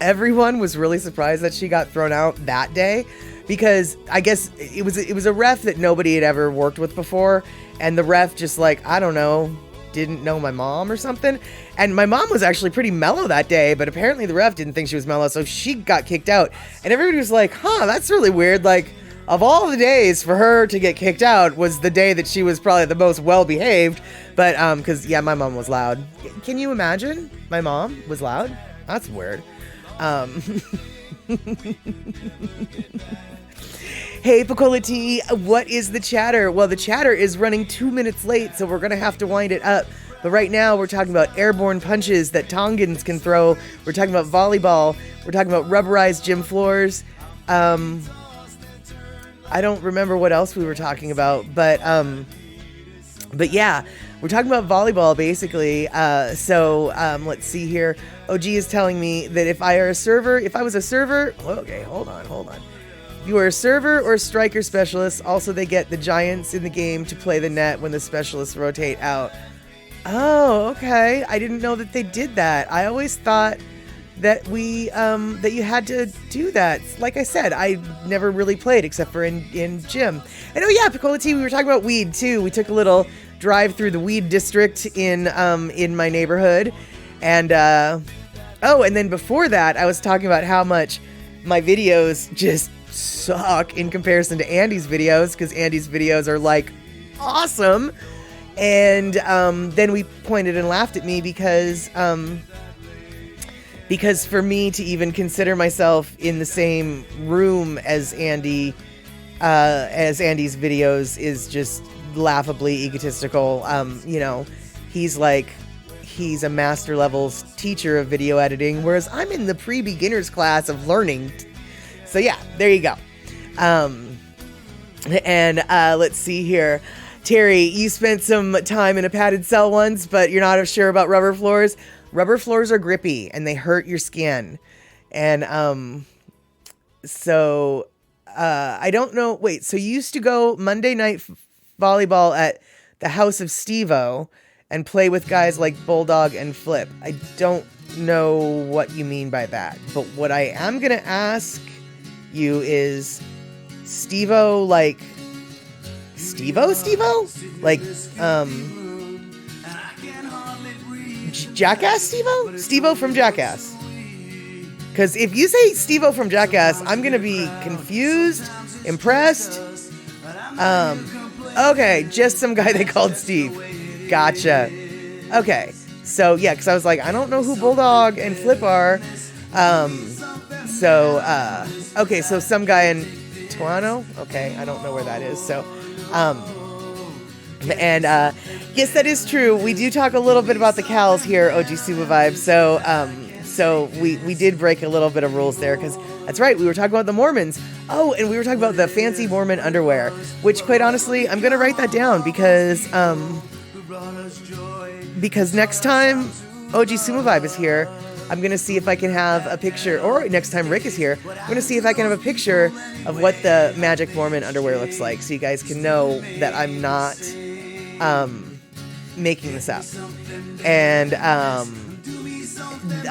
everyone was really surprised that she got thrown out that day, because I guess it was a ref that nobody had ever worked with before, and the ref just like, I don't know, didn't know my mom or something. And my mom was actually pretty mellow that day, but apparently the ref didn't think she was mellow, so she got kicked out. And everybody was like, that's really weird. Like, of all the days for her to get kicked out was the day that she was probably the most well-behaved. But, because, yeah, my mom was loud. Can you imagine? My mom was loud? That's weird. Hey, Picola T, what is the chatter? Well, the chatter is running 2 minutes late, so we're going to have to wind it up. But right now, we're talking about airborne punches that Tongans can throw. We're talking about volleyball. We're talking about rubberized gym floors. I don't remember what else we were talking about, but yeah, we're talking about volleyball basically. So let's see here. OG is telling me that if I was a server, okay, hold on. You are a server or striker specialist. Also, they get the giants in the game to play the net when the specialists rotate out. Oh, okay. I didn't know that they did that. I always thought that that you had to do that. Like I said, I never really played except for in gym. And oh yeah, Picola T, we were talking about weed too. We took a little drive through the weed district in my neighborhood. And and then before that, I was talking about how much my videos just suck in comparison to Andy's videos, because Andy's videos are like awesome. And then we pointed and laughed at me because for me to even consider myself in the same room as Andy's videos is just laughably egotistical. He's a master levels teacher of video editing, whereas I'm in the pre-beginners class of learning. So yeah, there you go. Let's see here. Terry, you spent some time in a padded cell once, but you're not sure about rubber floors. Rubber floors are grippy and they hurt your skin. And so I don't know. Wait, so you used to go Monday night volleyball at the house of Steve-O and play with guys like Bulldog and Flip. I don't know what you mean by that. But what I am going to ask you is Steve-O like Steve-O? Like, Jackass Steve-O? Steve-O from Jackass. Because if you say Steve-O from Jackass, I'm going to be confused, impressed. Okay, just some guy they called Steve. Gotcha. Okay, so yeah, because I was like, I don't know who Bulldog and Flip are. Okay, so some guy in Toronto? Okay, I don't know where that is. So, yes, that is true. We do talk a little bit about the cows here, OG Suba Vibe. So we did break a little bit of rules there because that's right. We were talking about the Mormons. Oh, and we were talking about the fancy Mormon underwear, which quite honestly, I'm going to write that down because next time OG Sumo Vibe is here, I'm going to see if I can have a picture, or next time Rick is here, I'm going to see if I can have a picture of what the Magic Mormon underwear looks like so you guys can know that I'm not making this up. And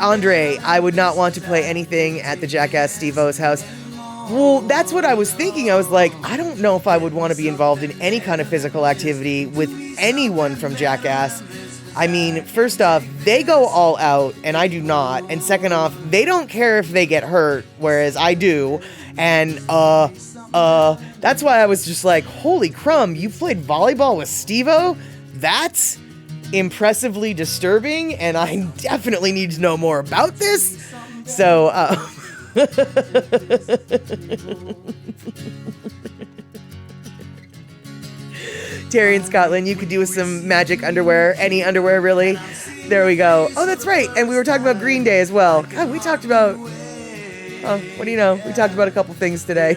Andre, I would not want to play anything at the Jackass Steve-O's house. Well, that's what I was thinking. I was like, I don't know if I would want to be involved in any kind of physical activity with anyone from Jackass. I mean, first off, they go all out and I do not. And second off, they don't care if they get hurt, whereas I do. And that's why I was just like, holy crumb, you played volleyball with Steve-O? That's impressively disturbing, and I definitely need to know more about this. So, Terry in Scotland, you could do with some magic underwear, any underwear really. There we go. Oh, that's right. And we were talking about Green Day as well. God, we talked about, what do you know? We talked about a couple things today.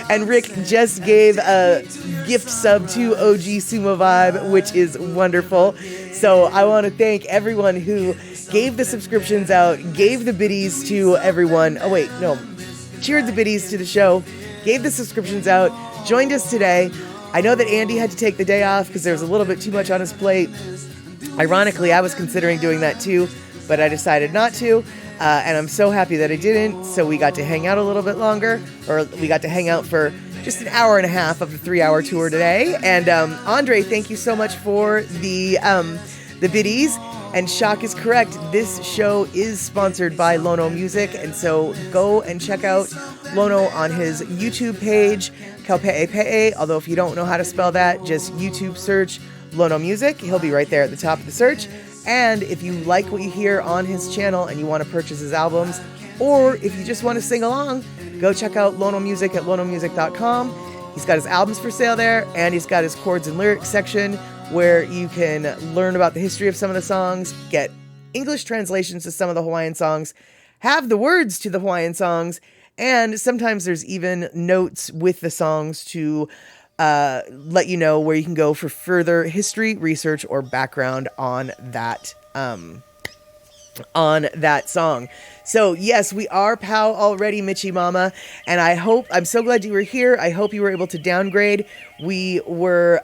And Rick just gave a gift sub to OG Sumo Vibe, which is wonderful. So I want to thank everyone who gave the subscriptions out, gave the biddies to everyone. Oh, wait, no. Cheered the biddies to the show, gave the subscriptions out, joined us today. I know that Andy had to take the day off because there was a little bit too much on his plate. Ironically, I was considering doing that too, but I decided not to. And I'm so happy that I didn't. So we got to hang out a little bit longer, or we got to hang out for just an hour and a half of the 3-hour tour today. And Andre, thank you so much for the biddies. And Shock is correct. This show is sponsored by Lono Music. And so go and check out Lono on his YouTube page, Kaupe'epe'e. Although if you don't know how to spell that, just YouTube search Lono Music. He'll be right there at the top of the search. And if you like what you hear on his channel and you want to purchase his albums, or if you just want to sing along, go check out Lono Music at lonomusic.com. He's got his albums for sale there, and he's got his chords and lyrics section where you can learn about the history of some of the songs, get English translations to some of the Hawaiian songs, have the words to the Hawaiian songs, and sometimes there's even notes with the songs to let you know where you can go for further history, research, or background on that song. So yes, we are POW already, Michi Mama, and I'm so glad you were here. I hope you were able to downgrade. We were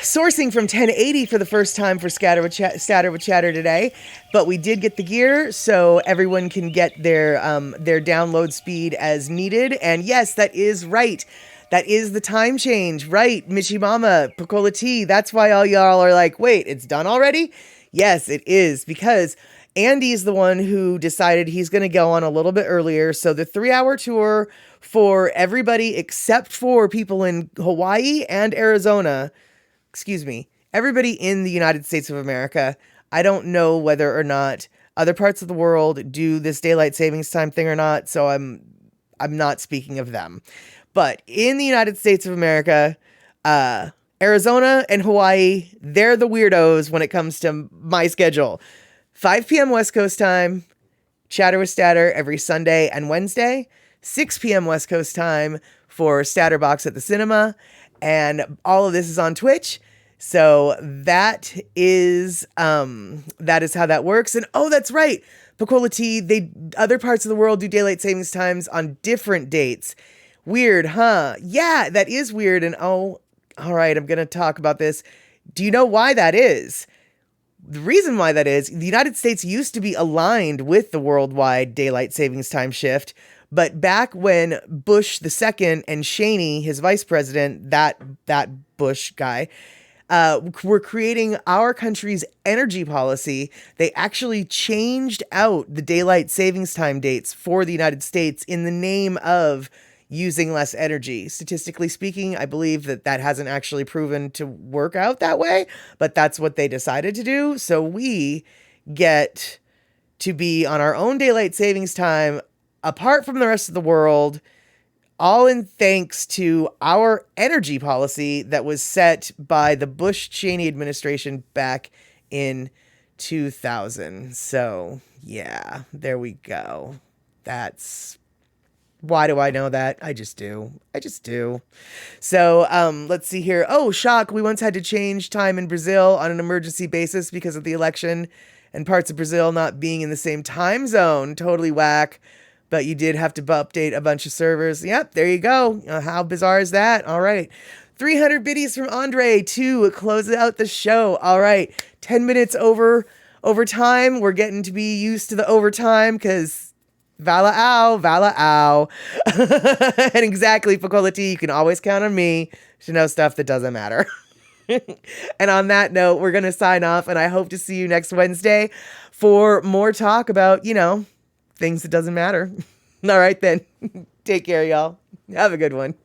sourcing from 1080 for the first time for Statter with Chatter today, but we did get the gear so everyone can get their download speed as needed. And yes, that is right. That is the time change, right? Michi Mama, Picola T. That's why all y'all are like, wait, it's done already? Yes, it is, because Andy is the one who decided he's going to go on a little bit earlier. So the 3-hour tour for everybody except for people in Hawaii and Arizona, everybody in the United States of America. I don't know whether or not other parts of the world do this daylight savings time thing or not, so I'm not speaking of them. But in the United States of America, Arizona and Hawaii, they're the weirdos when it comes to my schedule. 5 p.m. West Coast time, Chatter with Statter every Sunday and Wednesday. 6 p.m. West Coast time for Statterbox at the cinema. And all of this is on Twitch. So that is how that works. And oh, that's right. Pecola T, other parts of the world do daylight savings times on different dates. Weird, huh? Yeah, that is weird. And all right, I'm going to talk about this. Do you know why that is? The reason why that is, the United States used to be aligned with the worldwide daylight savings time shift, but back when Bush II and Cheney, his vice president, that Bush guy, were creating our country's energy policy, they actually changed out the daylight savings time dates for the United States in the name of using less energy. Statistically speaking, I believe that hasn't actually proven to work out that way, but that's what they decided to do. So we get to be on our own daylight savings time apart from the rest of the world, all in thanks to our energy policy that was set by the Bush-Cheney administration back in 2000. So yeah, there we go. Why do I know that? I just do. So, let's see here. Oh, shock. We once had to change time in Brazil on an emergency basis because of the election and parts of Brazil not being in the same time zone. Totally whack. But you did have to update a bunch of servers. Yep, there you go. How bizarre is that? All right. 300 biddies from Andre to close out the show. All right. 10 minutes over time. We're getting to be used to the overtime because Vala ow. And exactly, Pecola T, you can always count on me to know stuff that doesn't matter. And on that note, we're going to sign off, and I hope to see you next Wednesday for more talk about, things that doesn't matter. All right, then. Take care, y'all. Have a good one.